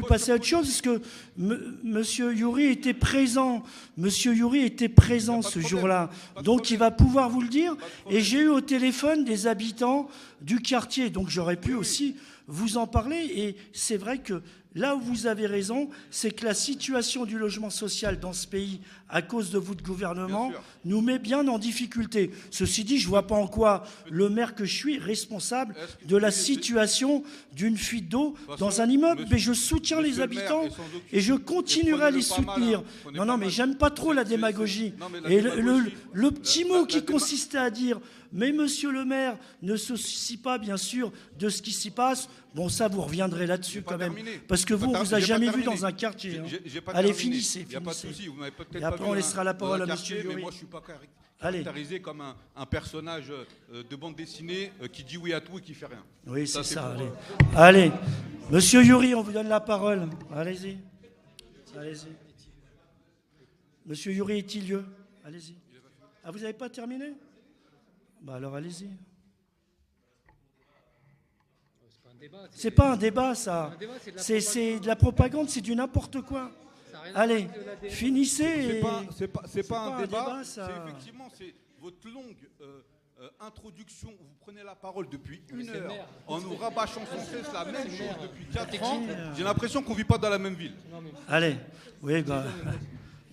passer à autre chose, parce que Monsieur Youri était présent. Monsieur Youri était présent ce jour-là. Donc il va pouvoir vous le dire. Et j'ai eu au téléphone des habitants du quartier. Donc j'aurais pu aussi vous en parler. Et c'est vrai que là où vous avez raison, c'est que la situation du logement social dans ce pays, à cause de votre gouvernement, nous met bien en difficulté. Ceci dit, je ne vois pas en quoi le maire que je suis est responsable de la situation d'une fuite d'eau dans un immeuble. Mais je soutiens les habitants et je continuerai à les soutenir. Non, mais j'aime pas trop la démagogie. Et le petit mot qui consistait à dire « Mais monsieur le maire ne se soucie pas, bien sûr, de ce qui s'y passe », bon, ça, vous reviendrez là-dessus quand même. Parce que vous, on ne vous a jamais vu dans un quartier. Allez, finissez.
Il n'y a pas de souci. Vous m'avez peut-être
et après, on laissera la parole à monsieur Youri.
Mais moi, je ne suis pas caractérisé comme un personnage de bande dessinée qui dit oui à tout et qui ne fait rien.
Oui, c'est ça. Allez. Monsieur Youri, on vous donne la parole. Allez-y. Allez-y. Monsieur Youri Etilieu, allez-y. Ah, vous n'avez pas terminé ? Bah alors, allez-y. C'est pas un débat, ça. C'est de la propagande, c'est du n'importe quoi. Allez, finissez.
C'est pas un débat, ça. Effectivement, c'est votre longue introduction. Vous prenez la parole depuis une heure en nous rabâchant sans cesse la même chose depuis 4 ans. J'ai l'impression qu'on ne vit pas dans la même ville.
Allez, oui, bah,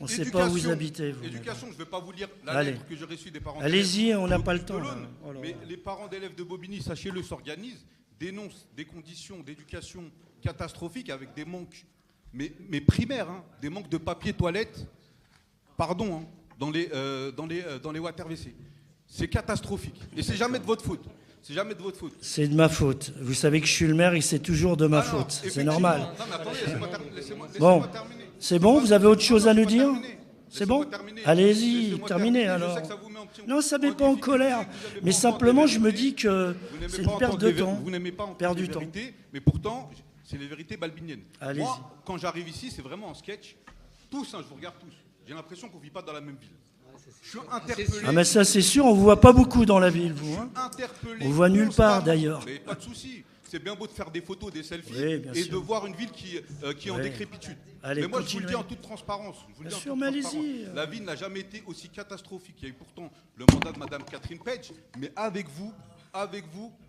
on ne sait pas où vous habitez. Vous.
Éducation, je ne vais pas vous lire la lettre que j'ai reçue des parents.
Allez-y, on n'a pas le temps.
Mais les parents d'élèves de Bobigny, sachez-le, s'organisent, dénoncent des conditions d'éducation catastrophiques avec des manques, mais primaires, hein, des manques de papier toilette, pardon, hein, dans les water WC. C'est catastrophique. Et c'est jamais de votre faute. C'est jamais de votre faute.
C'est de ma faute. Vous savez que je suis le maire et c'est toujours de ma faute. C'est normal.
Non, mais attendez, laissez-moi terminer.
C'est bon, vous avez autre chose à nous dire ? C'est bon ? Allez-y, terminez alors. Non, ça ne met pas en colère. Mais simplement, je me dis que c'est une perte de temps.
Vous n'aimez pas entendre les vérités, mais pourtant, c'est les vérités balbiniennes. Moi, quand j'arrive ici, c'est vraiment en sketch. Tous, hein, je vous regarde tous. J'ai l'impression qu'on ne vit pas dans la même ville. Je suis interpellé.
Ah mais ça c'est sûr, on ne vous voit pas beaucoup dans la ville, vous. Hein. On vous voit nulle part d'ailleurs.
Mais pas de souci. C'est bien beau de faire des photos, des selfies et de voir une ville qui est en décrépitude.
Allez,
mais moi, je vous le dis en toute transparence.
Bien sûr, mais allez-y.
La ville n'a jamais été aussi catastrophique. Il y a eu pourtant le mandat de Mme Catherine Page, mais avec vous,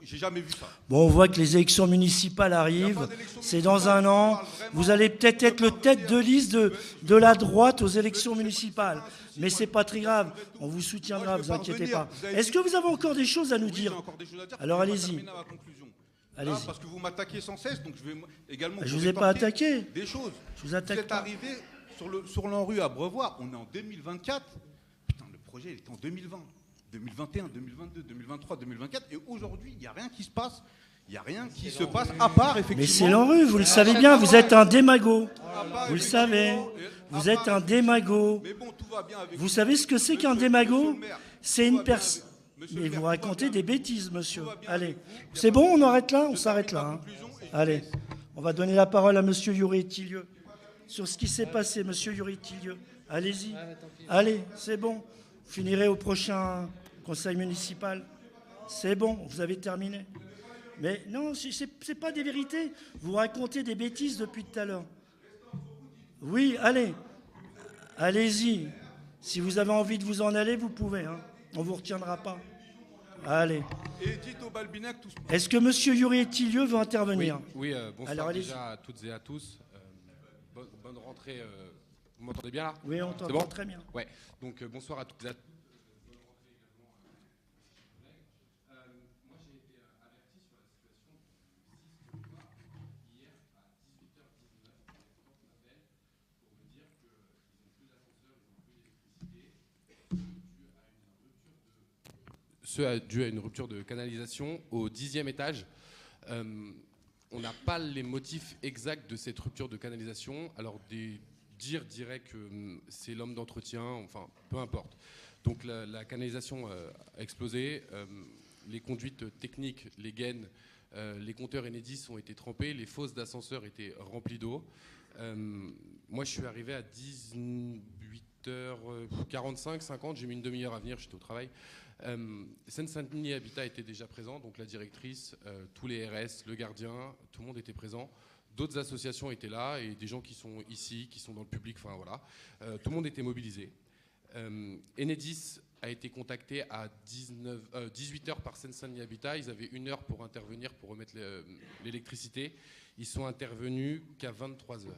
j'ai jamais vu ça.
Bon, on voit que les élections municipales arrivent. C'est dans un an. Vous allez peut-être être le tête de liste de la droite aux élections municipales. Mais c'est pas très grave. On vous soutiendra, vous inquiétez pas. Est-ce que vous avez encore des choses à nous dire ? Alors allez-y. Allez-y.
Parce que vous m'attaquez sans cesse, donc je vais également.
Je vous ai pas attaqué.
Des choses.
Je vous attaque.
Vous êtes arrivé sur l'ANRU à Brevois. On est en 2024. Putain, le projet il était en 2020, 2021, 2022, 2023, 2024. Et aujourd'hui, il n'y a rien qui se passe. Il n'y a rien qui se passe à part effectivement.
Mais c'est l'ANRU, vous le savez bien. Vous êtes un démago. Vous le savez. Vous êtes un démago.
Mais bon, tout va bien avec
vous savez ce que c'est qu'un démago ? C'est une personne. Mais vous racontez des bêtises, monsieur. Allez, c'est bon, on arrête là ? On s'arrête là. Hein. Allez, on va donner la parole à monsieur Youri Etilieu sur ce qui s'est passé, monsieur Youri Etilieu. Allez-y. Allez, c'est bon. Vous finirez au prochain conseil municipal. C'est bon, vous avez terminé. Mais non, c'est pas des vérités. Vous racontez des bêtises depuis tout à l'heure. Oui, allez. Allez-y. Si vous avez envie de vous en aller, vous pouvez. Hein. On ne vous retiendra pas. Allez.
Et dites au Balbinac tout.
Est-ce que M. Youri Etilieu veut intervenir ?
Oui, bonsoir. Alors, déjà à toutes et à tous. Bonne rentrée. Vous m'entendez bien là ?
Oui, on t'entend très bien.
Ouais. Donc bonsoir à toutes et à tous. Moi, j'ai été averti sur la situation du 6 hier à 18h19. On m'appelle pour me dire qu'ils n'ont plus d'ascenseur, ils n'ont plus d'électricité. Dû à une rupture de canalisation au 10e étage. On n'a pas les motifs exacts de cette rupture de canalisation. Alors, dirait que c'est l'homme d'entretien, enfin, peu importe. Donc, la canalisation a explosé. Les conduites techniques, les gaines, les compteurs Enedis ont été trempés. Les fosses d'ascenseur étaient remplies d'eau. Moi, je suis arrivé à 18h45, 50, j'ai mis une demi-heure à venir, j'étais au travail. Seine-Saint-Denis Habitat était déjà présent, donc la directrice, tous les RS, le gardien, tout le monde était présent. D'autres associations étaient là et des gens qui sont ici, qui sont dans le public, enfin voilà. Tout le monde était mobilisé. Enedis a été contacté à 18h par Seine-Saint-Denis Habitat. Ils avaient 1 heure pour intervenir, pour remettre l'électricité. Ils sont intervenus qu'à 23h.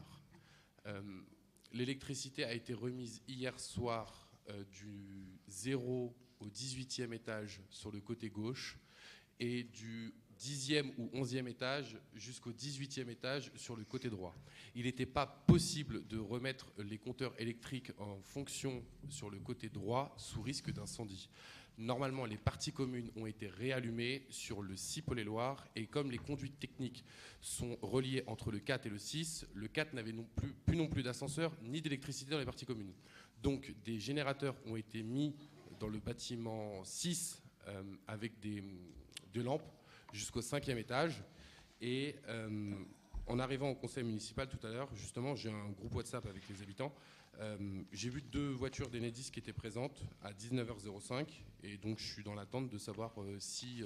L'électricité a été remise hier soir du 0 au 18e étage sur le côté gauche et du 10e ou 11e étage jusqu'au 18e étage sur le côté droit. Il n'était pas possible de remettre les compteurs électriques en fonction sur le côté droit sous risque d'incendie. Normalement, les parties communes ont été réallumées sur le 6 Paulé-Loire et comme les conduites techniques sont reliées entre le 4 et le 6, le 4 n'avait plus non plus d'ascenseur ni d'électricité dans les parties communes. Donc des générateurs ont été mis dans le bâtiment 6 avec des lampes jusqu'au 5e étage. Et en arrivant au conseil municipal tout à l'heure, justement, j'ai un groupe WhatsApp avec les habitants. J'ai vu 2 voitures d'Enedis qui étaient présentes à 19h05 et donc je suis dans l'attente de savoir si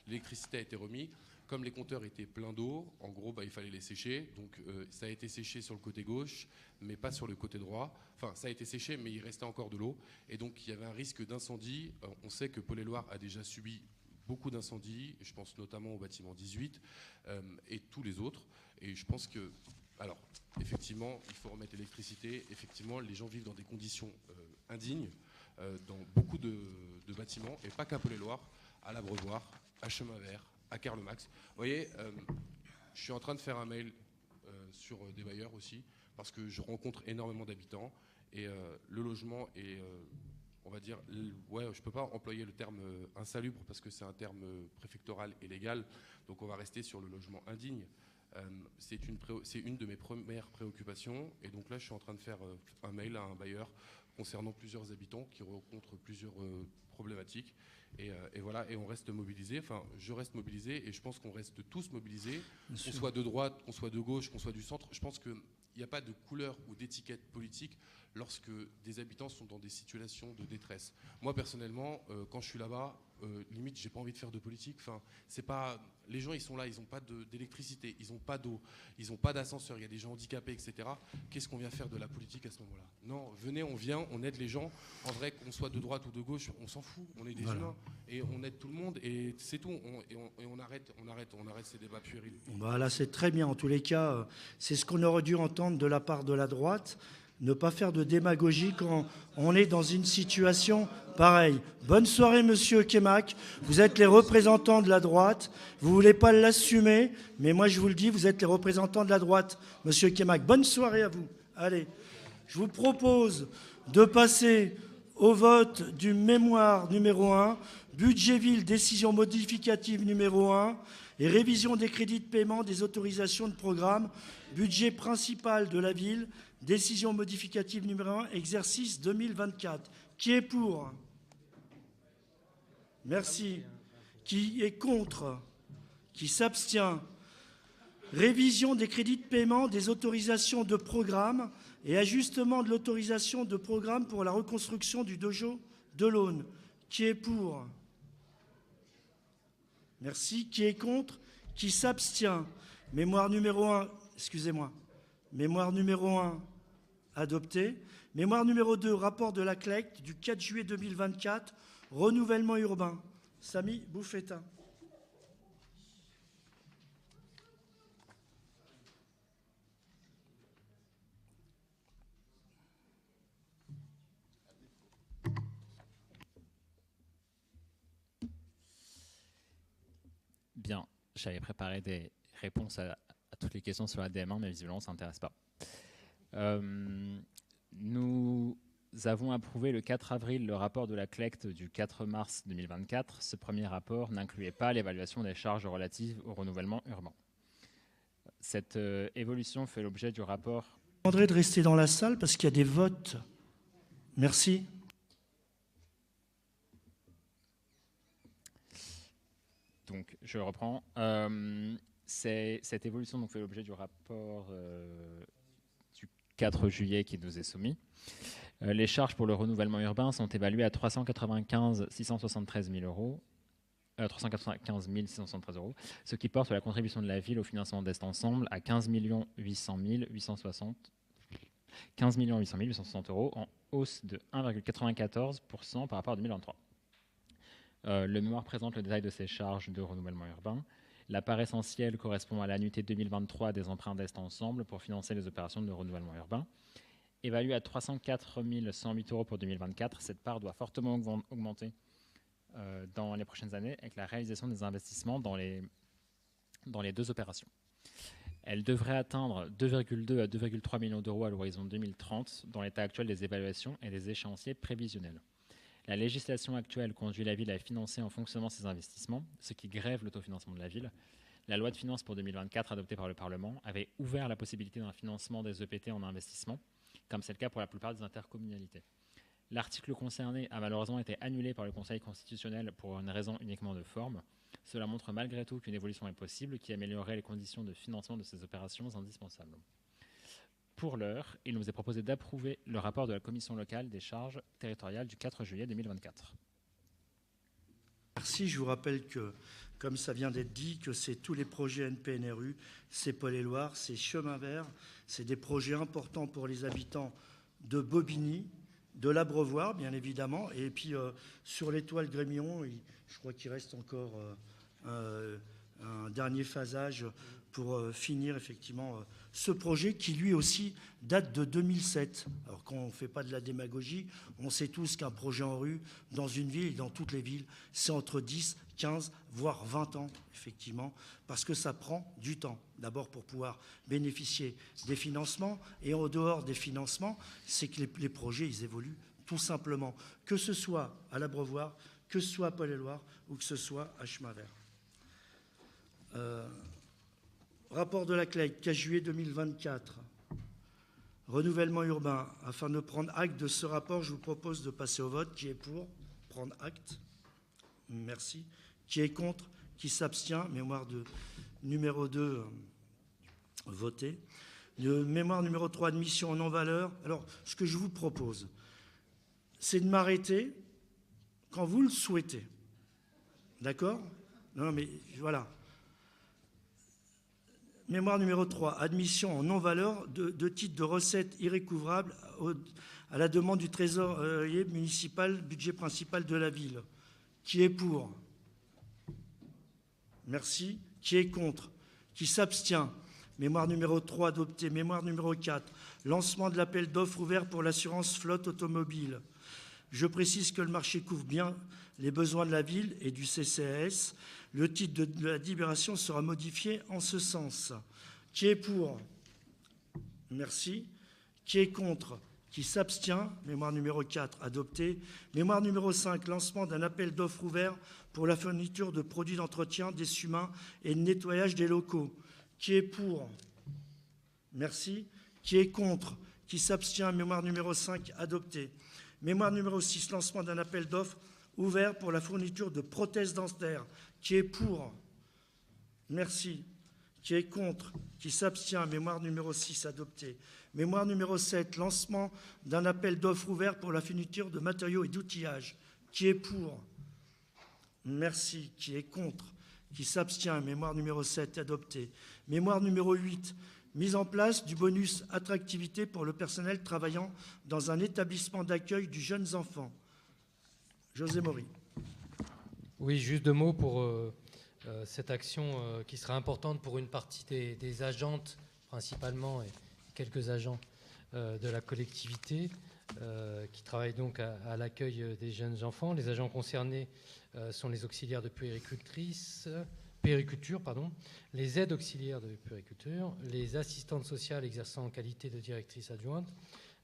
l'électricité a été remise. Comme les compteurs étaient pleins d'eau, en gros il fallait les sécher, donc ça a été séché sur le côté gauche mais pas sur le côté droit. Enfin ça a été séché mais il restait encore de l'eau et donc il y avait un risque d'incendie. On sait que Paulé-Loire a déjà subi beaucoup d'incendies, je pense notamment au bâtiment 18 et tous les autres et je pense que alors, effectivement, il faut remettre l'électricité. Effectivement, les gens vivent dans des conditions indignes dans beaucoup de bâtiments, et pas qu'à Paulé-Loire, à l'Abreuvoir, à Chemin Vert, à Carle-Max. Vous voyez, je suis en train de faire un mail sur des bailleurs aussi, parce que je rencontre énormément d'habitants, et le logement est, on va dire, ouais, je ne peux pas employer le terme insalubre, parce que c'est un terme préfectoral et légal, donc on va rester sur le logement indigne. C'est une de mes premières préoccupations et donc là je suis en train de faire un mail à un bailleur concernant plusieurs habitants qui rencontrent plusieurs problématiques et voilà, et on reste mobilisé, enfin je reste mobilisé et je pense qu'on reste tous mobilisés, qu'on soit de droite, qu'on soit de gauche, qu'on soit du centre. Je pense qu'il n'y a pas de couleur ou d'étiquette politique lorsque des habitants sont dans des situations de détresse. Moi personnellement, quand je suis là-bas, limite j'ai pas envie de faire de politique. Enfin, c'est pas, les gens ils sont là, ils n'ont pas d'électricité, ils n'ont pas d'eau, ils n'ont pas d'ascenseur, il y a des gens handicapés, etc. Qu'est-ce qu'on vient faire de la politique à ce moment-là? Non, venez, on vient, on aide les gens. En vrai, qu'on soit de droite ou de gauche, on s'en fout, on est des humains et on aide tout le monde et c'est tout. On arrête ces débats puérils.
Voilà, c'est très bien. En tous les cas, c'est ce qu'on aurait dû entendre de la part de la droite. Ne pas faire de démagogie quand on est dans une situation pareille. Bonne soirée, monsieur Kemak. Vous êtes les représentants de la droite. Vous ne voulez pas l'assumer, mais moi, je vous le dis, vous êtes les représentants de la droite, monsieur Kemak. Bonne soirée à vous. Allez, je vous propose de passer au vote du mémoire numéro 1, budget ville, décision modificative numéro 1, et révision des crédits de paiement des autorisations de programme, budget principal de la ville, décision modificative numéro 1, exercice 2024. Qui est pour? Merci. Qui est contre? Qui s'abstient? Révision des crédits de paiement des autorisations de programme et ajustement de l'autorisation de programme pour la reconstruction du dojo de l'Aune. Qui est pour? Merci. Qui est contre? Qui s'abstient? Mémoire numéro 1, excusez-moi. Mémoire numéro 1, adopté. Mémoire numéro 2, rapport de la CLEC du 4 juillet 2024, renouvellement urbain. Samy Bouffetta.
Bien, j'avais préparé des réponses à toutes les questions sur la DM1, mais visiblement, ça n'intéresse pas. Nous avons approuvé le 4 avril le rapport de la CLECT du 4 mars 2024. Ce premier rapport n'incluait pas l'évaluation des charges relatives au renouvellement urbain. Cette évolution fait l'objet du rapport.
Je demanderai de rester dans la salle parce qu'il y a des votes. Merci.
Donc, je reprends. Cette évolution donc, fait l'objet du rapport 4 juillet qui nous est soumis. Les charges pour le renouvellement urbain sont évaluées à 395 673 000 euros. 395 673 euros, ce qui porte la contribution de la ville au financement d'Est Ensemble à 15 800 860 euros, en hausse de 1,94% par rapport à 2023. Le mémoire présente le détail de ces charges de renouvellement urbain. La part essentielle correspond à l'annuité 2023 des emprunts d'Est Ensemble pour financer les opérations de renouvellement urbain. Évaluée à 304 108 euros pour 2024, cette part doit fortement augmenter dans les prochaines années avec la réalisation des investissements dans les deux opérations. Elle devrait atteindre 2,2 à 2,3 millions d'euros à l'horizon 2030 dans l'état actuel des évaluations et des échéanciers prévisionnels. La législation actuelle conduit la ville à financer en fonctionnement ces investissements, ce qui grève l'autofinancement de la ville. La loi de finances pour 2024 adoptée par le Parlement avait ouvert la possibilité d'un financement des EPT en investissement, comme c'est le cas pour la plupart des intercommunalités. L'article concerné a malheureusement été annulé par le Conseil constitutionnel pour une raison uniquement de forme. Cela montre malgré tout qu'une évolution est possible qui améliorerait les conditions de financement de ces opérations indispensables. Pour l'heure, il nous est proposé d'approuver le rapport de la Commission locale des charges territoriales du 4 juillet 2024.
Merci. Je vous rappelle que, comme ça vient d'être dit, que c'est tous les projets NPNRU, c'est Paul-et-Loire, c'est Chemin Vert, c'est des projets importants pour les habitants de Bobigny, de l'Abreuvoir, bien évidemment, et puis sur l'étoile Grémillon, je crois qu'il reste encore un dernier phasage pour finir effectivement ce projet qui lui aussi date de 2007. Alors quand on ne fait pas de la démagogie, on sait tous qu'un projet en rue, dans une ville et dans toutes les villes, c'est entre 10, 15, voire 20 ans, effectivement, parce que ça prend du temps. D'abord pour pouvoir bénéficier des financements, et en dehors des financements, c'est que les projets, ils évoluent tout simplement, que ce soit à l'Abreuvoir, que ce soit à Paul-et-Loire, ou que ce soit à Chemin Vert. Rapport de la CLEC, 4 juillet 2024. Renouvellement urbain. Afin de prendre acte de ce rapport, je vous propose de passer au vote. Qui est pour prendre acte? Merci. Qui est contre? Qui s'abstient? Mémoire de numéro 2, voté. Mémoire numéro 3, admission en non-valeur. Alors, ce que je vous propose, c'est de m'arrêter quand vous le souhaitez. D'accord? Non, mais voilà. Mémoire numéro 3, admission en non-valeur de titres de recettes irrécouvrables à la demande du trésorier municipal, budget principal de la ville. Qui est pour? Merci. Qui est contre? Qui s'abstient? Mémoire numéro 3 adopté. Mémoire numéro 4, lancement de l'appel d'offres ouvert pour l'assurance flotte automobile. Je précise que le marché couvre bien les besoins de la ville et du CCAS. Le titre de la délibération sera modifié en ce sens. Qui est pour? Merci. Qui est contre? Qui s'abstient? Mémoire numéro 4, adopté. Mémoire numéro 5, lancement d'un appel d'offres ouvert pour la fourniture de produits d'entretien d'essuie-mains et de nettoyage des locaux. Qui est pour? Merci. Qui est contre? Qui s'abstient? Mémoire numéro 5, adopté. Mémoire numéro 6, lancement d'un appel d'offres ouvert pour la fourniture de prothèses dentaires. Qui est pour? Merci. Qui est contre? Qui s'abstient? Mémoire numéro 6, adopté. Mémoire numéro 7, lancement d'un appel d'offres ouvert pour la fourniture de matériaux et d'outillage. Qui est pour? Merci. Qui est contre? Qui s'abstient? Mémoire numéro 7, adopté. Mémoire numéro 8, mise en place du bonus attractivité pour le personnel travaillant dans un établissement d'accueil du jeunes enfants. José Maury.
Oui, juste 2 mots pour cette action qui sera importante pour une partie des agentes, principalement, et quelques agents de la collectivité qui travaillent donc à l'accueil des jeunes enfants. Les agents concernés sont les auxiliaires de puériculture, les aides auxiliaires de puériculture, les assistantes sociales exerçant en qualité de directrice adjointe,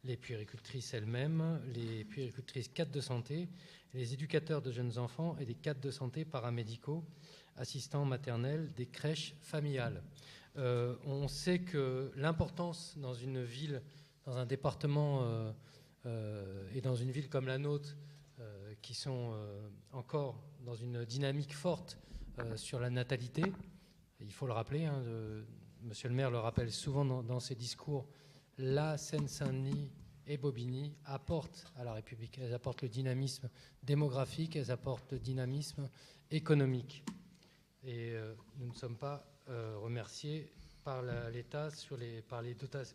les puéricultrices elles-mêmes, les puéricultrices cadres de santé, les éducateurs de jeunes enfants et les cadres de santé paramédicaux, assistants maternels des crèches familiales. On sait que l'importance dans une ville, dans un département et dans une ville comme la nôtre, qui sont encore dans une dynamique forte sur la natalité, il faut le rappeler, Monsieur le maire le rappelle souvent dans ses discours, la Seine-Saint-Denis et Bobigny apportent à la République. Elles apportent le dynamisme démographique, elles apportent le dynamisme économique. Et nous ne sommes pas remerciés par l'État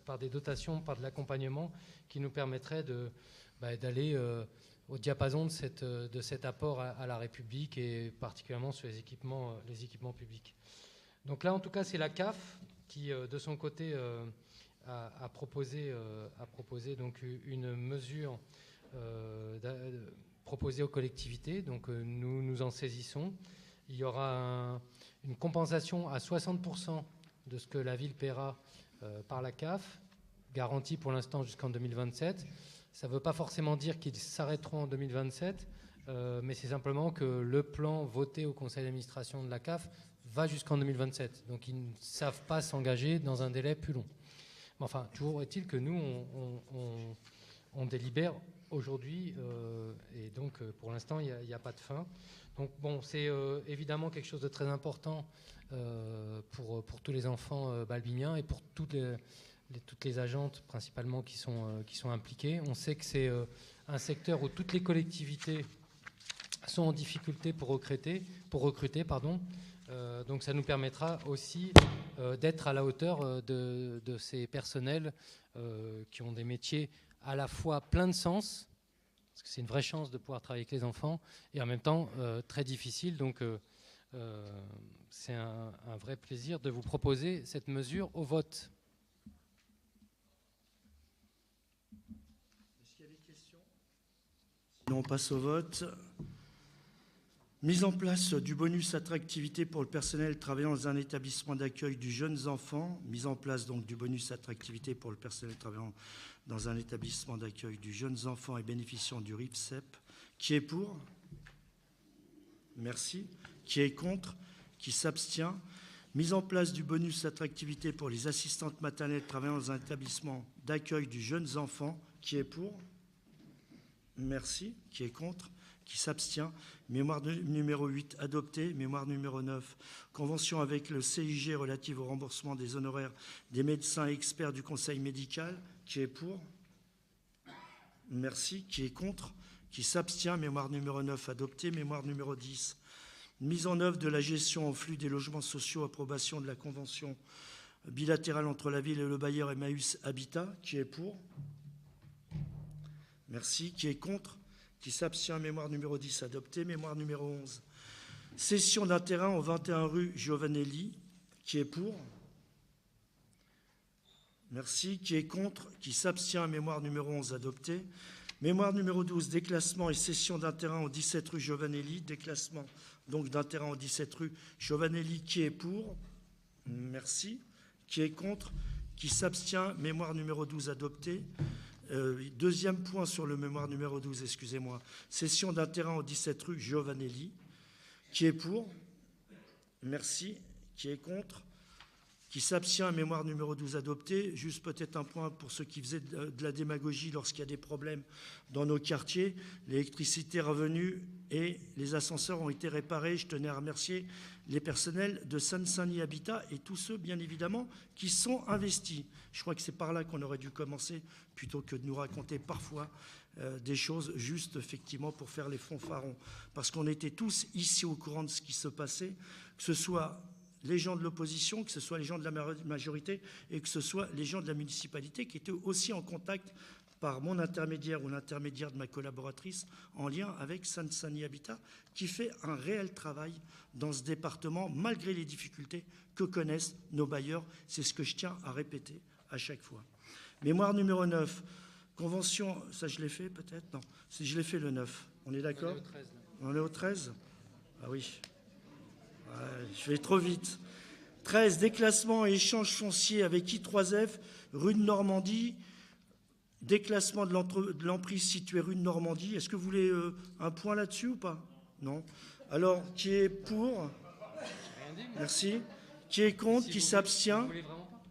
par des dotations, par de l'accompagnement qui nous permettrait d'aller au diapason de cet apport à la République et particulièrement sur les équipements publics. Donc là, en tout cas, c'est la CAF qui, de son côté, a proposé donc une mesure proposée aux collectivités. Donc nous nous en saisissons. Il y aura une compensation à 60% de ce que la ville paiera par la CAF, garantie pour l'instant jusqu'en 2027. Ça ne veut pas forcément dire qu'ils s'arrêteront en 2027, mais c'est simplement que le plan voté au conseil d'administration de la CAF va jusqu'en 2027. Donc ils ne savent pas s'engager dans un délai plus long. Mais enfin, toujours est-il que nous, on délibère aujourd'hui, et donc pour l'instant, il n'y a pas de fin. Donc bon, c'est évidemment quelque chose de très important pour tous les enfants balbiniens et pour toutes les agentes principalement qui sont impliquées. On sait que c'est un secteur où toutes les collectivités sont en difficulté pour recruter. Donc ça nous permettra aussi d'être à la hauteur de ces personnels qui ont des métiers à la fois plein de sens, parce que c'est une vraie chance de pouvoir travailler avec les enfants, et en même temps très difficile. Donc c'est un vrai plaisir de vous proposer cette mesure au vote.
Est-ce qu'il y a des questions ? Sinon, on passe au vote. Mise en place du bonus attractivité pour le personnel travaillant dans un établissement d'accueil du jeunes enfants. Mise en place donc du bonus attractivité pour le personnel travaillant dans un établissement d'accueil du jeunes enfants et bénéficiant du RIFSEP. Qui est pour ? Merci. Qui est contre ? Qui s'abstient ? Mise en place du bonus attractivité pour les assistantes maternelles travaillant dans un établissement d'accueil du jeunes enfants. Qui est pour ? Merci. Qui est contre ? Qui s'abstient. Mémoire numéro 8 adoptée. Mémoire numéro 9, convention avec le CIG relative au remboursement des honoraires des médecins experts du conseil médical. Qui est pour ? Merci. Qui est contre ? Qui s'abstient. Mémoire numéro 9 adoptée. Mémoire numéro 10, mise en œuvre de la gestion en flux des logements sociaux, approbation de la convention bilatérale entre la ville et le bailleur Emmaüs Habitat. Qui est pour ? Merci. Qui est contre ? Qui s'abstient. Mémoire numéro 10 adoptée. Mémoire numéro 11, cession d'un terrain au 21 rue Giovanelli. Qui est pour ? Merci. Qui est contre ? Qui s'abstient. Mémoire numéro 11 adoptée. Mémoire numéro 12, déclassement et cession d'un terrain au 17 rue Giovanelli. Déclassement donc d'un terrain au 17 rue Giovanelli. Qui est pour ? Merci. Qui est contre ? Qui s'abstient. Mémoire numéro 12 adoptée. Deuxième point sur le mémoire numéro 12, excusez-moi. Cession d'un terrain au 17 rue Giovanelli. Qui est pour ? Merci. Qui est contre ? Qui s'abstient. Mémoire numéro 12 adoptée. Juste peut-être un point pour ceux qui faisaient de la démagogie lorsqu'il y a des problèmes dans nos quartiers. L'électricité est revenue et les ascenseurs ont été réparés. Je tenais à remercier les personnels de Seine-Saint-Denis Habitat et tous ceux, bien évidemment, qui sont investis. Je crois que c'est par là qu'on aurait dû commencer, plutôt que de nous raconter parfois des choses justes, effectivement, pour faire les fanfarons. Parce qu'on était tous ici au courant de ce qui se passait, que ce soit les gens de l'opposition, que ce soit les gens de la majorité et que ce soit les gens de la municipalité qui étaient aussi en contact par mon intermédiaire ou l'intermédiaire de ma collaboratrice en lien avec Seine-Saint-Denis Habitat, qui fait un réel travail dans ce département, malgré les difficultés que connaissent nos bailleurs. C'est ce que je tiens à répéter à chaque fois. Mémoire numéro 9, convention, ça je l'ai fait peut-être ? Non, je l'ai fait le 9. On est d'accord ? On est au 13 ? Ah oui. Je vais trop vite. 13, déclassement et échange foncier avec I3F, rue de Normandie. Déclassement de l'emprise située rue de Normandie. Est-ce que vous voulez un point là-dessus ou pas ? Non. Alors, qui est pour ? Merci. Qui est contre ? Qui s'abstient ?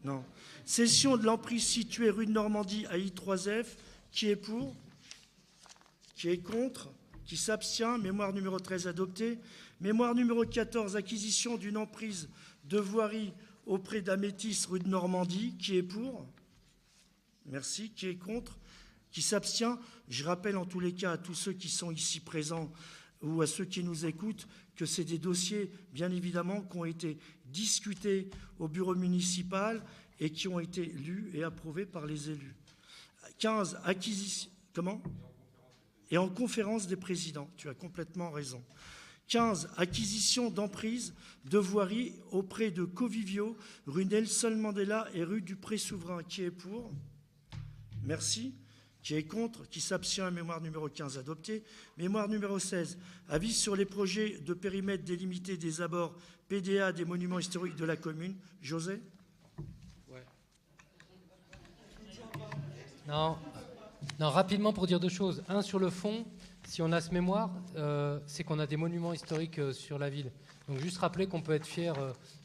Non. Cession de l'emprise située rue de Normandie à I3F. Qui est pour ? Qui est contre ? Qui s'abstient ? Mémoire numéro 13 adoptée. Mémoire numéro 14, acquisition d'une emprise de voirie auprès d'Amétis rue de Normandie. Qui est pour ? Merci. Qui est contre? Qui s'abstient? Je rappelle en tous les cas à tous ceux qui sont ici présents ou à ceux qui nous écoutent que c'est des dossiers, bien évidemment, qui ont été discutés au bureau municipal et qui ont été lus et approuvés par les élus. 15, acquisition... Comment? Et en conférence des présidents. Tu as complètement raison. 15, acquisition d'emprise de voirie auprès de Covivio, rue Nelson Mandela et rue du Pré-Souverain. Qui est pour? Merci. Qui est contre? Qui s'abstient? Mémoire numéro 15 adopté. Mémoire numéro 16. Avis sur les projets de périmètre délimité des abords PDA des monuments historiques de la commune. José?
Ouais. Non, rapidement pour dire deux choses. Un, sur le fond, si on a ce mémoire, c'est qu'on a des monuments historiques sur la ville. Donc juste rappeler qu'on peut être fier,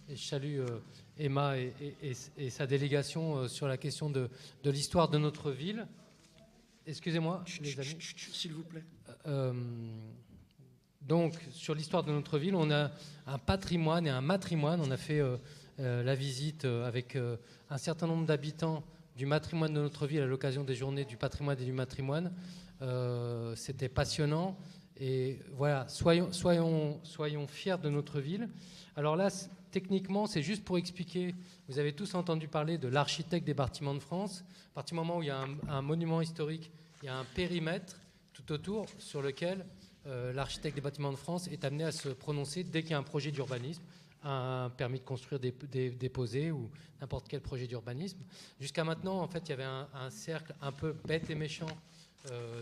et je salue Emma et sa délégation sur la question de l'histoire de notre ville. Excusez-moi, les amis.
S'il vous plaît.
Donc, sur l'histoire de notre ville, on a un patrimoine et un matrimoine. On a fait la visite avec un certain nombre d'habitants du matrimoine de notre ville à l'occasion des journées du patrimoine et du matrimoine. C'était passionnant. Et voilà, soyons fiers de notre ville. Alors là, techniquement, c'est juste pour expliquer. Vous avez tous entendu parler de l'architecte des bâtiments de France. À partir du moment où il y a un monument historique, il y a un périmètre tout autour sur lequel l'architecte des bâtiments de France est amené à se prononcer dès qu'il y a un projet d'urbanisme, un permis de construire déposé ou n'importe quel projet d'urbanisme. Jusqu'à maintenant, en fait, il y avait un cercle un peu bête et méchant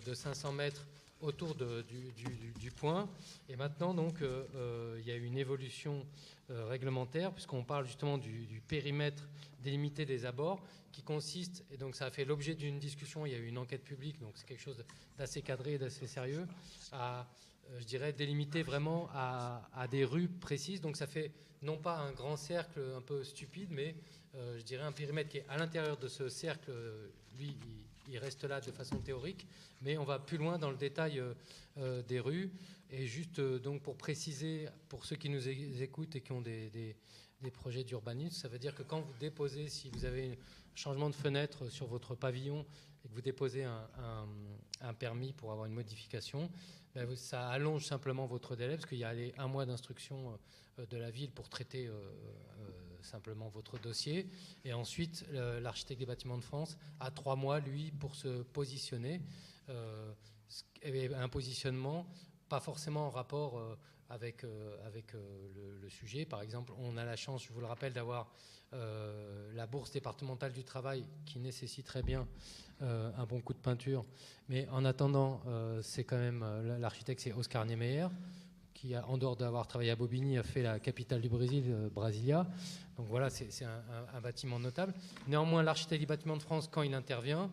de 500 mètres autour du point. Et maintenant, donc, il y a une évolution réglementaire, puisqu'on parle justement du périmètre délimité des abords, qui consiste, et donc ça a fait l'objet d'une discussion, il y a eu une enquête publique, donc c'est quelque chose d'assez cadré et d'assez sérieux, à, je dirais, délimiter vraiment à des rues précises. Donc ça fait non pas un grand cercle un peu stupide, mais je dirais un périmètre qui est à l'intérieur de ce cercle, lui, il reste là de façon théorique, mais on va plus loin dans le détail des rues. Et juste donc pour préciser, pour ceux qui nous écoutent et qui ont des projets d'urbanisme, ça veut dire que quand vous déposez, si vous avez un changement de fenêtre sur votre pavillon et que vous déposez un permis pour avoir une modification, ben ça allonge simplement votre délai, parce qu'il y a un mois d'instruction de la ville pour traiter simplement votre dossier. Et ensuite, l'architecte des bâtiments de France a 3 mois, lui, pour se positionner. Un positionnement pas forcément en rapport avec le sujet. Par exemple, on a la chance, je vous le rappelle, d'avoir la bourse départementale du travail qui nécessiterait bien un bon coup de peinture. Mais en attendant, c'est quand même l'architecte, c'est Oscar Niemeyer, qui, en dehors d'avoir travaillé à Bobigny, a fait la capitale du Brésil, Brasilia. Donc voilà, c'est un bâtiment notable. Néanmoins, l'architecte du bâtiment de France, quand il intervient,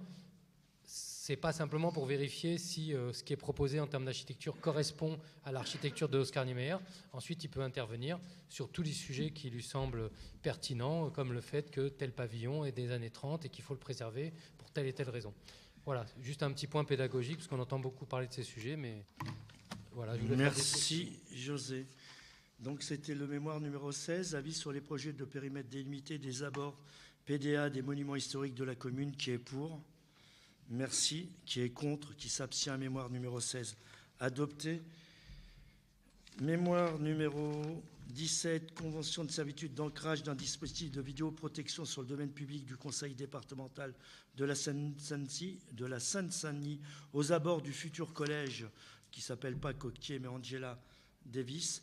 c'est pas simplement pour vérifier si ce qui est proposé en termes d'architecture correspond à l'architecture de Oscar Niemeyer. Ensuite, il peut intervenir sur tous les sujets qui lui semblent pertinents, comme le fait que tel pavillon est des années 30 et qu'il faut le préserver pour telle et telle raison. Voilà, juste un petit point pédagogique, parce qu'on entend beaucoup parler de ces sujets, mais voilà. Je voulais
Merci, José. Donc, c'était le mémoire numéro 16, avis sur les projets de périmètre délimité des abords PDA des monuments historiques de la commune. Qui est pour? Merci. Qui est contre? Qui s'abstient? Mémoire numéro 16 adopté. Mémoire numéro 17, convention de servitude d'ancrage d'un dispositif de vidéoprotection sur le domaine public du conseil départemental de la Seine-Saint-Denis aux abords du futur collège qui s'appelle pas Coquetier mais Angela Davis.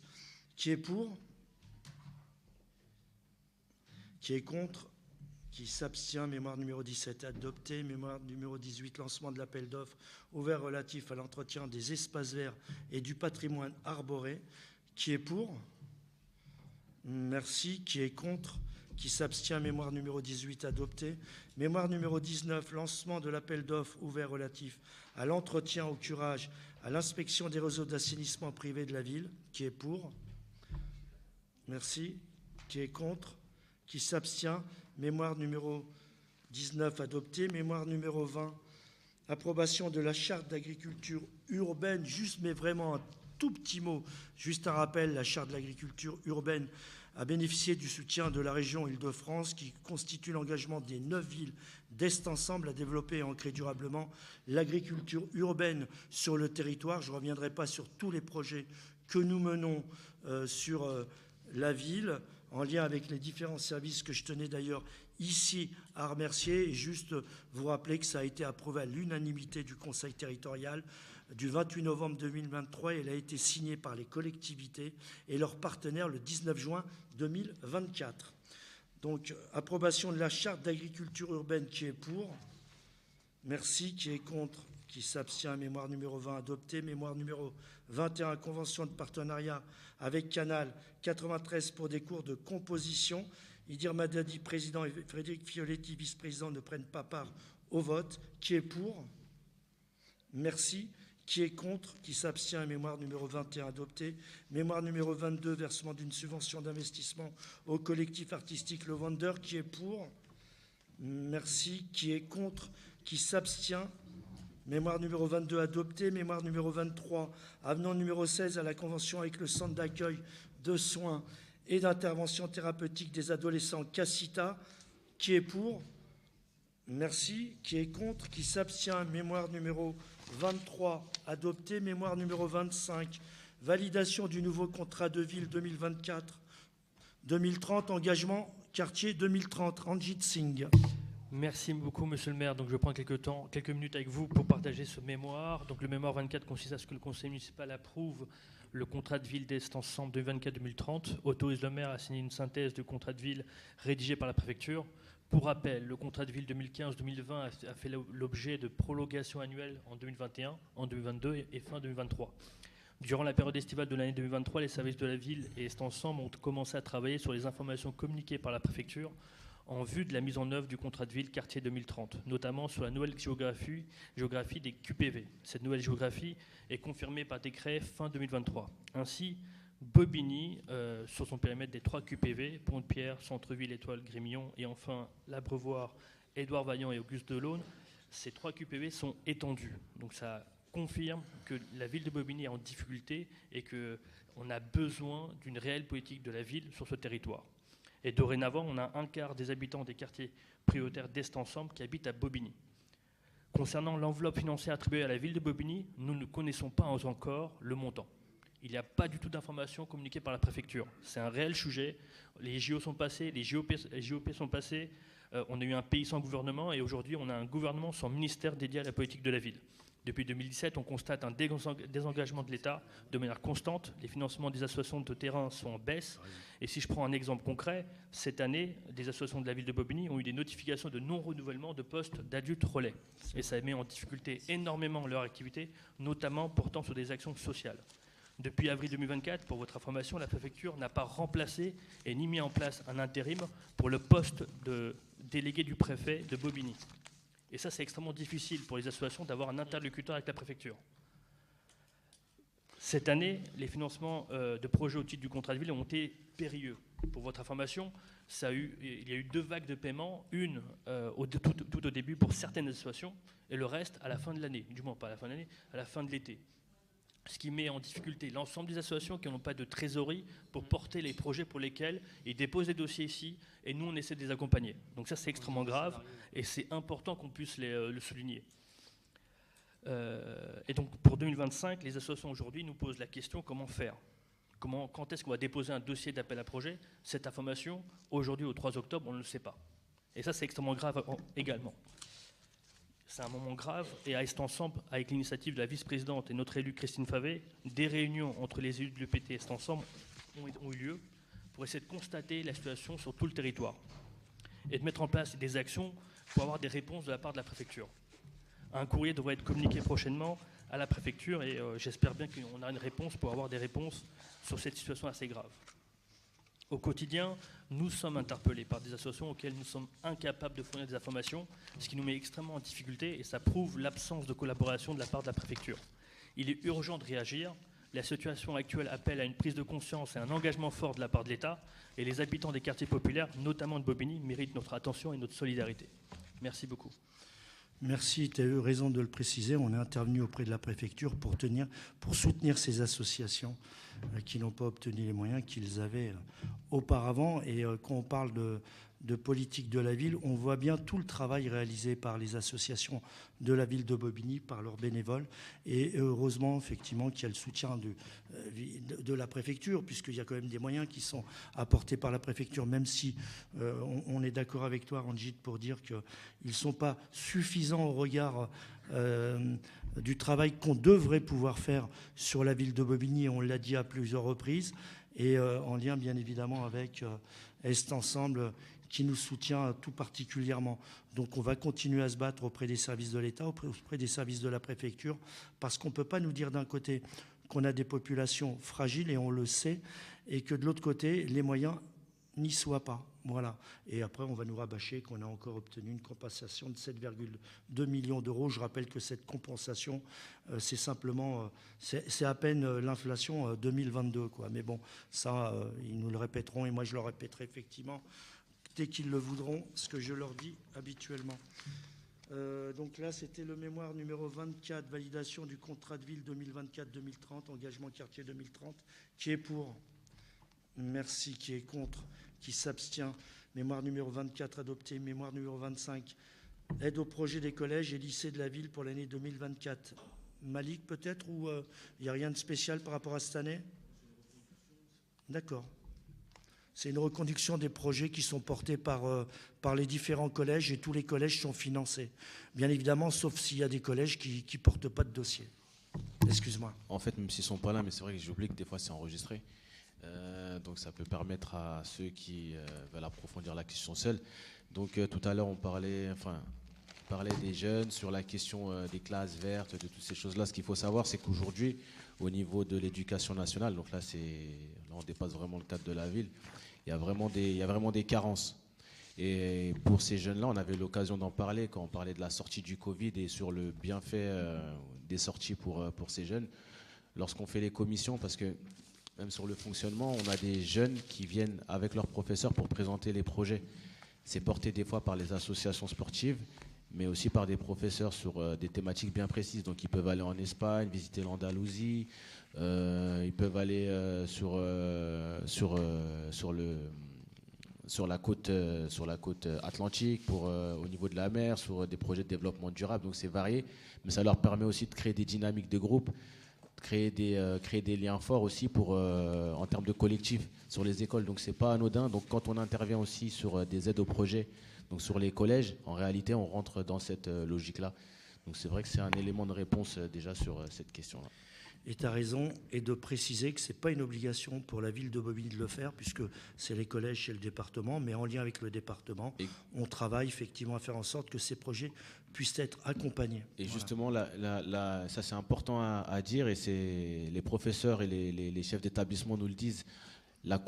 Qui est pour? Qui est contre? Qui s'abstient? Mémoire numéro 17 adopté. Mémoire numéro 18, lancement de l'appel d'offres ouvert relatif à l'entretien des espaces verts et du patrimoine arboré. Qui est pour? Merci. Qui est contre? Qui s'abstient? Mémoire numéro 18 adopté. Mémoire numéro 19, lancement de l'appel d'offres ouvert relatif à l'entretien, au curage, à l'inspection des réseaux d'assainissement privés de la ville. Qui est pour? Merci. Qui est contre? Qui s'abstient? Mémoire numéro 19 adopté. Mémoire numéro 20, approbation de la charte d'agriculture urbaine, juste mais vraiment un tout petit mot, juste un rappel, la charte de l'agriculture urbaine a bénéficié du soutien de la région Île-de-France qui constitue l'engagement des 9 villes d'Est Ensemble à développer et ancrer durablement l'agriculture urbaine sur le territoire. Je ne reviendrai pas sur tous les projets que nous menons sur la ville, en lien avec les différents services que je tenais d'ailleurs ici à remercier, et juste vous rappeler que ça a été approuvé à l'unanimité du Conseil territorial du 28 novembre 2023 et elle a été signée par les collectivités et leurs partenaires le 19 juin 2024. Donc, approbation de la charte d'agriculture urbaine, qui est pour. Merci. Qui est contre? Qui s'abstient? Mémoire numéro 20 adoptée. Mémoire numéro 21, convention de partenariat avec Canal 93 pour des cours de composition. Idir Madadi, président, et Frédéric Fioletti, vice-président, ne prennent pas part au vote. Qui est pour? Merci. Qui est contre? Qui s'abstient? Mémoire numéro 21 adoptée. Mémoire numéro 22, versement d'une subvention d'investissement au collectif artistique Le Wonder. Qui est pour? Merci. Qui est contre? Qui s'abstient? Mémoire numéro 22 adoptée. Mémoire numéro 23, avenant numéro 16 à la convention avec le centre d'accueil de soins et d'intervention thérapeutique des adolescents Cassita. Qui est pour? Merci. Qui est contre? Qui s'abstient? Mémoire numéro 23 adopté. Mémoire numéro 25, validation du nouveau contrat de ville 2024-2030, engagement quartier 2030. Ranjit Singh.
Merci beaucoup, monsieur le maire. Donc, je prends quelques minutes avec vous pour partager ce mémoire. Donc, le mémoire 24 consiste à ce que le conseil municipal approuve le contrat de ville d'Est Ensemble 2024-2030, autorise le maire à signer une synthèse de contrat de ville rédigé par la préfecture. Pour rappel, le contrat de ville 2015-2020 a fait l'objet de prolongations annuelles en 2021, en 2022 et fin 2023. Durant la période estivale de l'année 2023, les services de la ville et Est Ensemble ont commencé à travailler sur les informations communiquées par la préfecture en vue de la mise en œuvre du contrat de ville quartier 2030, notamment sur la nouvelle géographie des QPV. Cette nouvelle géographie est confirmée par décret fin 2023. Ainsi, Bobigny, sur son périmètre des 3 QPV, Pont-de-Pierre, Centre-Ville, Étoile, Grémillon, et enfin l'Abreuvoir, Édouard Vaillant et Auguste Delaune, ces 3 QPV sont étendus. Donc ça confirme que la ville de Bobigny est en difficulté et qu'on a besoin d'une réelle politique de la ville sur ce territoire. Et dorénavant, on a un quart des habitants des quartiers prioritaires d'Est Ensemble qui habitent à Bobigny. Concernant l'enveloppe financière attribuée à la ville de Bobigny, nous ne connaissons pas encore le montant. Il n'y a pas du tout d'informations communiquées par la préfecture. C'est un réel sujet. Les JO sont passés, les JOP sont passés. On a eu un pays sans gouvernement et aujourd'hui, on a un gouvernement sans ministère dédié à la politique de la ville. Depuis 2017, on constate un désengagement de l'État de manière constante. Les financements des associations de terrain sont en baisse. Et si je prends un exemple concret, cette année, des associations de la ville de Bobigny ont eu des notifications de non-renouvellement de postes d'adultes relais. Et ça met en difficulté énormément leur activité, notamment portant sur des actions sociales. Depuis avril 2024, pour votre information, la préfecture n'a pas remplacé et ni mis en place un intérim pour le poste de délégué du préfet de Bobigny. Et ça, c'est extrêmement difficile pour les associations d'avoir un interlocuteur avec la préfecture. Cette année, les financements de projets au titre du contrat de ville ont été périlleux. Pour votre information, il y a eu 2 vagues de paiement, une tout au début pour certaines associations et le reste à la fin de l'année, du moins pas à la fin de l'année, à la fin de l'été. Ce qui met en difficulté l'ensemble des associations qui n'ont pas de trésorerie pour porter les projets pour lesquels ils déposent des dossiers ici et nous on essaie de les accompagner. Donc ça c'est extrêmement grave et c'est important qu'on puisse le souligner. Et donc pour 2025, les associations aujourd'hui nous posent la question comment faire ? Quand est-ce qu'on va déposer un dossier d'appel à projet ? Cette information, aujourd'hui au 3 octobre, on ne le sait pas. Et ça c'est extrêmement grave également. C'est un moment grave et à Est Ensemble, avec l'initiative de la vice-présidente et notre élue Christine Favet, des réunions entre les élus de l'EPT Est Ensemble ont eu lieu pour essayer de constater la situation sur tout le territoire et de mettre en place des actions pour avoir des réponses de la part de la préfecture. Un courrier devrait être communiqué prochainement à la préfecture et j'espère bien qu'on a une réponse pour avoir des réponses sur cette situation assez grave. Au quotidien, nous sommes interpellés par des associations auxquelles nous sommes incapables de fournir des informations, ce qui nous met extrêmement en difficulté et ça prouve l'absence de collaboration de la part de la préfecture. Il est urgent de réagir. La situation actuelle appelle à une prise de conscience et un engagement fort de la part de l'État et les habitants des quartiers populaires, notamment de Bobigny, méritent notre attention et notre solidarité. Merci beaucoup.
Merci, tu as eu raison de le préciser. On est intervenu auprès de la préfecture pour soutenir ces associations qui n'ont pas obtenu les moyens qu'ils avaient auparavant. Et quand on parle de politique de la ville, on voit bien tout le travail réalisé par les associations de la ville de Bobigny, par leurs bénévoles. Et heureusement, effectivement, qu'il y a le soutien de la préfecture, puisqu'il y a quand même des moyens qui sont apportés par la préfecture, même si on est d'accord avec toi, Ranjit, pour dire qu'ils ne sont pas suffisants au regard du travail qu'on devrait pouvoir faire sur la ville de Bobigny. On l'a dit à plusieurs reprises. Et en lien, bien évidemment, avec Est Ensemble, qui nous soutient tout particulièrement. Donc on va continuer à se battre auprès des services de l'État, auprès des services de la préfecture, parce qu'on ne peut pas nous dire d'un côté qu'on a des populations fragiles, et on le sait, et que de l'autre côté, les moyens n'y soient pas. Voilà. Et après, on va nous rabâcher qu'on a encore obtenu une compensation de 7,2 millions d'euros. Je rappelle que cette compensation, c'est simplement, c'est à peine l'inflation 2022, quoi. Mais bon, ça, ils nous le répéteront, et moi je le répéterai effectivement dès qu'ils le voudront, ce que je leur dis habituellement. Donc là, c'était le mémoire numéro 24, validation du contrat de ville 2024-2030, engagement quartier 2030. Qui est pour? Merci. Qui est contre? Qui s'abstient? Mémoire numéro 24 adopté. Mémoire numéro 25, aide au projet des collèges et lycées de la ville pour l'année 2024. Malik peut-être, ou il n'y a rien de spécial par rapport à cette année? D'accord. C'est une reconduction des projets qui sont portés par les différents collèges, et tous les collèges sont financés. Bien évidemment, sauf s'il y a des collèges qui ne portent pas de dossier. Excuse-moi.
En fait, même s'ils ne sont pas là, mais c'est vrai que j'ai oublié que des fois c'est enregistré. Donc ça peut permettre à ceux qui veulent approfondir la question seuls. Donc tout à l'heure, on parlait des jeunes sur la question des classes vertes, de toutes ces choses-là. Ce qu'il faut savoir, c'est qu'aujourd'hui, au niveau de l'éducation nationale, donc là on dépasse vraiment le cadre de la ville, il y a vraiment des carences. Et pour ces jeunes-là, on avait l'occasion d'en parler quand on parlait de la sortie du Covid et sur le bienfait des sorties pour ces jeunes. Lorsqu'on fait les commissions, parce que même sur le fonctionnement, on a des jeunes qui viennent avec leurs professeurs pour présenter les projets. C'est porté des fois par les associations sportives, mais aussi par des professeurs sur des thématiques bien précises. Donc ils peuvent aller en Espagne, visiter l'Andalousie, ils peuvent aller sur la côte atlantique, au niveau de la mer, sur des projets de développement durable. Donc c'est varié, mais ça leur permet aussi de créer des dynamiques de groupe, créer des liens forts aussi en termes de collectif sur les écoles. Donc c'est pas anodin. Donc quand on intervient aussi sur des aides aux projets, donc sur les collèges, en réalité on rentre dans cette logique-là. Donc c'est vrai que c'est un élément de réponse déjà sur cette question-là.
Et tu as raison, et de préciser que ce n'est pas une obligation pour la ville de Bobigny de le faire, puisque c'est les collèges chez le département, mais en lien avec le département, on travaille effectivement à faire en sorte que ces projets puissent être accompagnés.
Et voilà. Justement, ça c'est important à dire, et c'est les professeurs et les chefs d'établissement nous le disent, la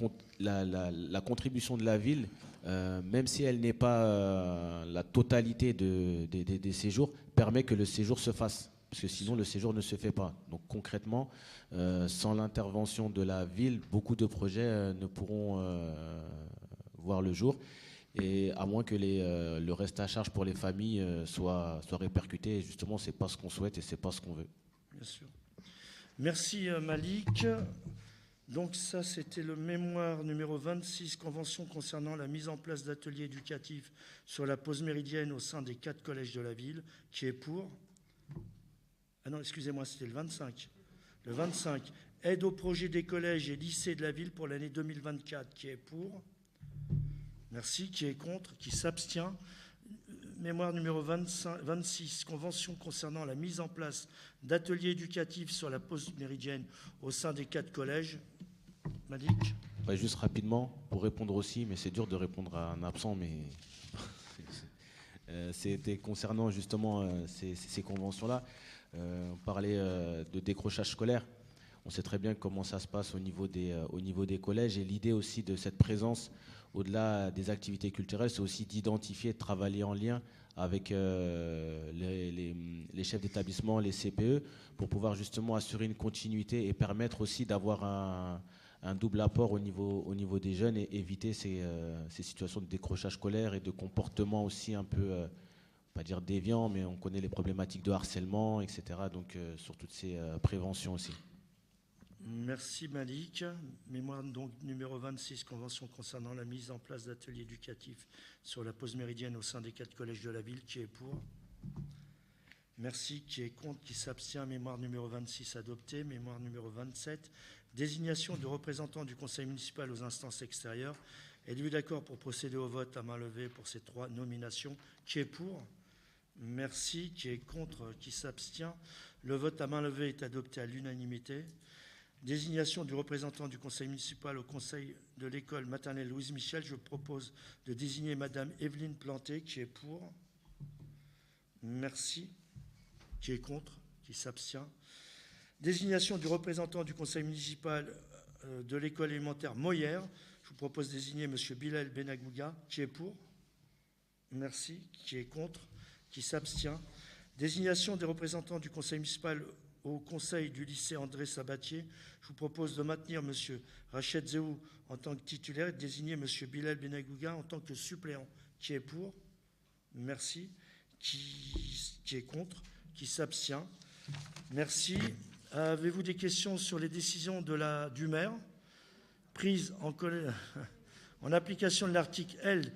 contribution de la ville, même si elle n'est pas la totalité des séjours, permet que le séjour se fasse. Parce que sinon, le séjour ne se fait pas. Donc concrètement, sans l'intervention de la ville, beaucoup de projets ne pourront voir le jour. Et à moins que le reste à charge pour les familles soit répercuté. Et justement, ce n'est pas ce qu'on souhaite et ce n'est pas ce qu'on veut.
Bien sûr. Merci Malik. Donc ça, c'était le mémoire numéro 26, convention concernant la mise en place d'ateliers éducatifs sur la pause méridienne au sein des 4 collèges de la ville, qui est pour... Ah non, excusez-moi, c'était le 25. Le 25, aide au projet des collèges et lycées de la ville pour l'année 2024, qui est pour. Merci. Qui est contre? Qui s'abstient? Mémoire numéro 26, convention concernant la mise en place d'ateliers éducatifs sur la pause méridienne au sein des 4 collèges. Malik?
Juste rapidement, pour répondre aussi, mais c'est dur de répondre à un absent, mais c'était concernant justement ces conventions-là. On parlait de décrochage scolaire. On sait très bien comment ça se passe au niveau des collèges. Et l'idée aussi de cette présence, au-delà des activités culturelles, c'est aussi d'identifier, de travailler en lien avec les chefs d'établissement, les CPE, pour pouvoir justement assurer une continuité et permettre aussi d'avoir un double apport au niveau des jeunes et éviter ces situations de décrochage scolaire et de comportement aussi un peu pas dire déviants, mais on connaît les problématiques de harcèlement, etc. Donc sur toutes ces préventions aussi.
Merci Malik. Mémoire donc numéro 26, convention concernant la mise en place d'ateliers éducatifs sur la pause méridienne au sein des 4 collèges de la ville. Qui est pour? Merci. Qui est contre? Qui s'abstient? Mémoire numéro 26 adoptée. Mémoire numéro 27, désignation de représentants du conseil municipal aux instances extérieures. Êtes-vous d'accord pour procéder au vote à main levée pour ces 3 nominations? Qui est pour? Merci. Qui est contre? Qui s'abstient? Le vote à main levée est adopté à l'unanimité. Désignation du représentant du conseil municipal au conseil de l'école maternelle Louise Michel. Je propose de désigner Madame Evelyne Planté. Qui est pour? Merci. Qui est contre? Qui s'abstient? Désignation du représentant du conseil municipal de l'école élémentaire Moyère. Je vous propose de désigner Monsieur Bilal Benagouga. Qui est pour? Merci. Qui est contre? Qui s'abstient? Désignation des représentants du conseil municipal au conseil du lycée André Sabatier. Je vous propose de maintenir M. Rached Zéhou en tant que titulaire et de désigner M. Bilal Benagouga en tant que suppléant. Qui est pour? Merci. Qui est contre? Qui s'abstient? Merci. Avez-vous des questions sur les décisions du maire prises en application de l'article L.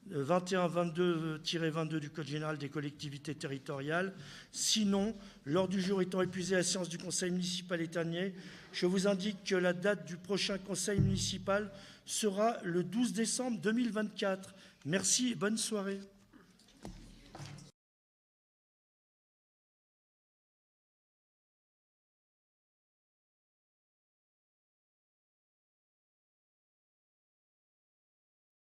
2122-22 du Code général des collectivités territoriales? Sinon, l'ordre du jour étant épuisé, la séance du conseil municipal est terminée. Je vous indique que la date du prochain conseil municipal sera le 12 décembre 2024. Merci et bonne soirée.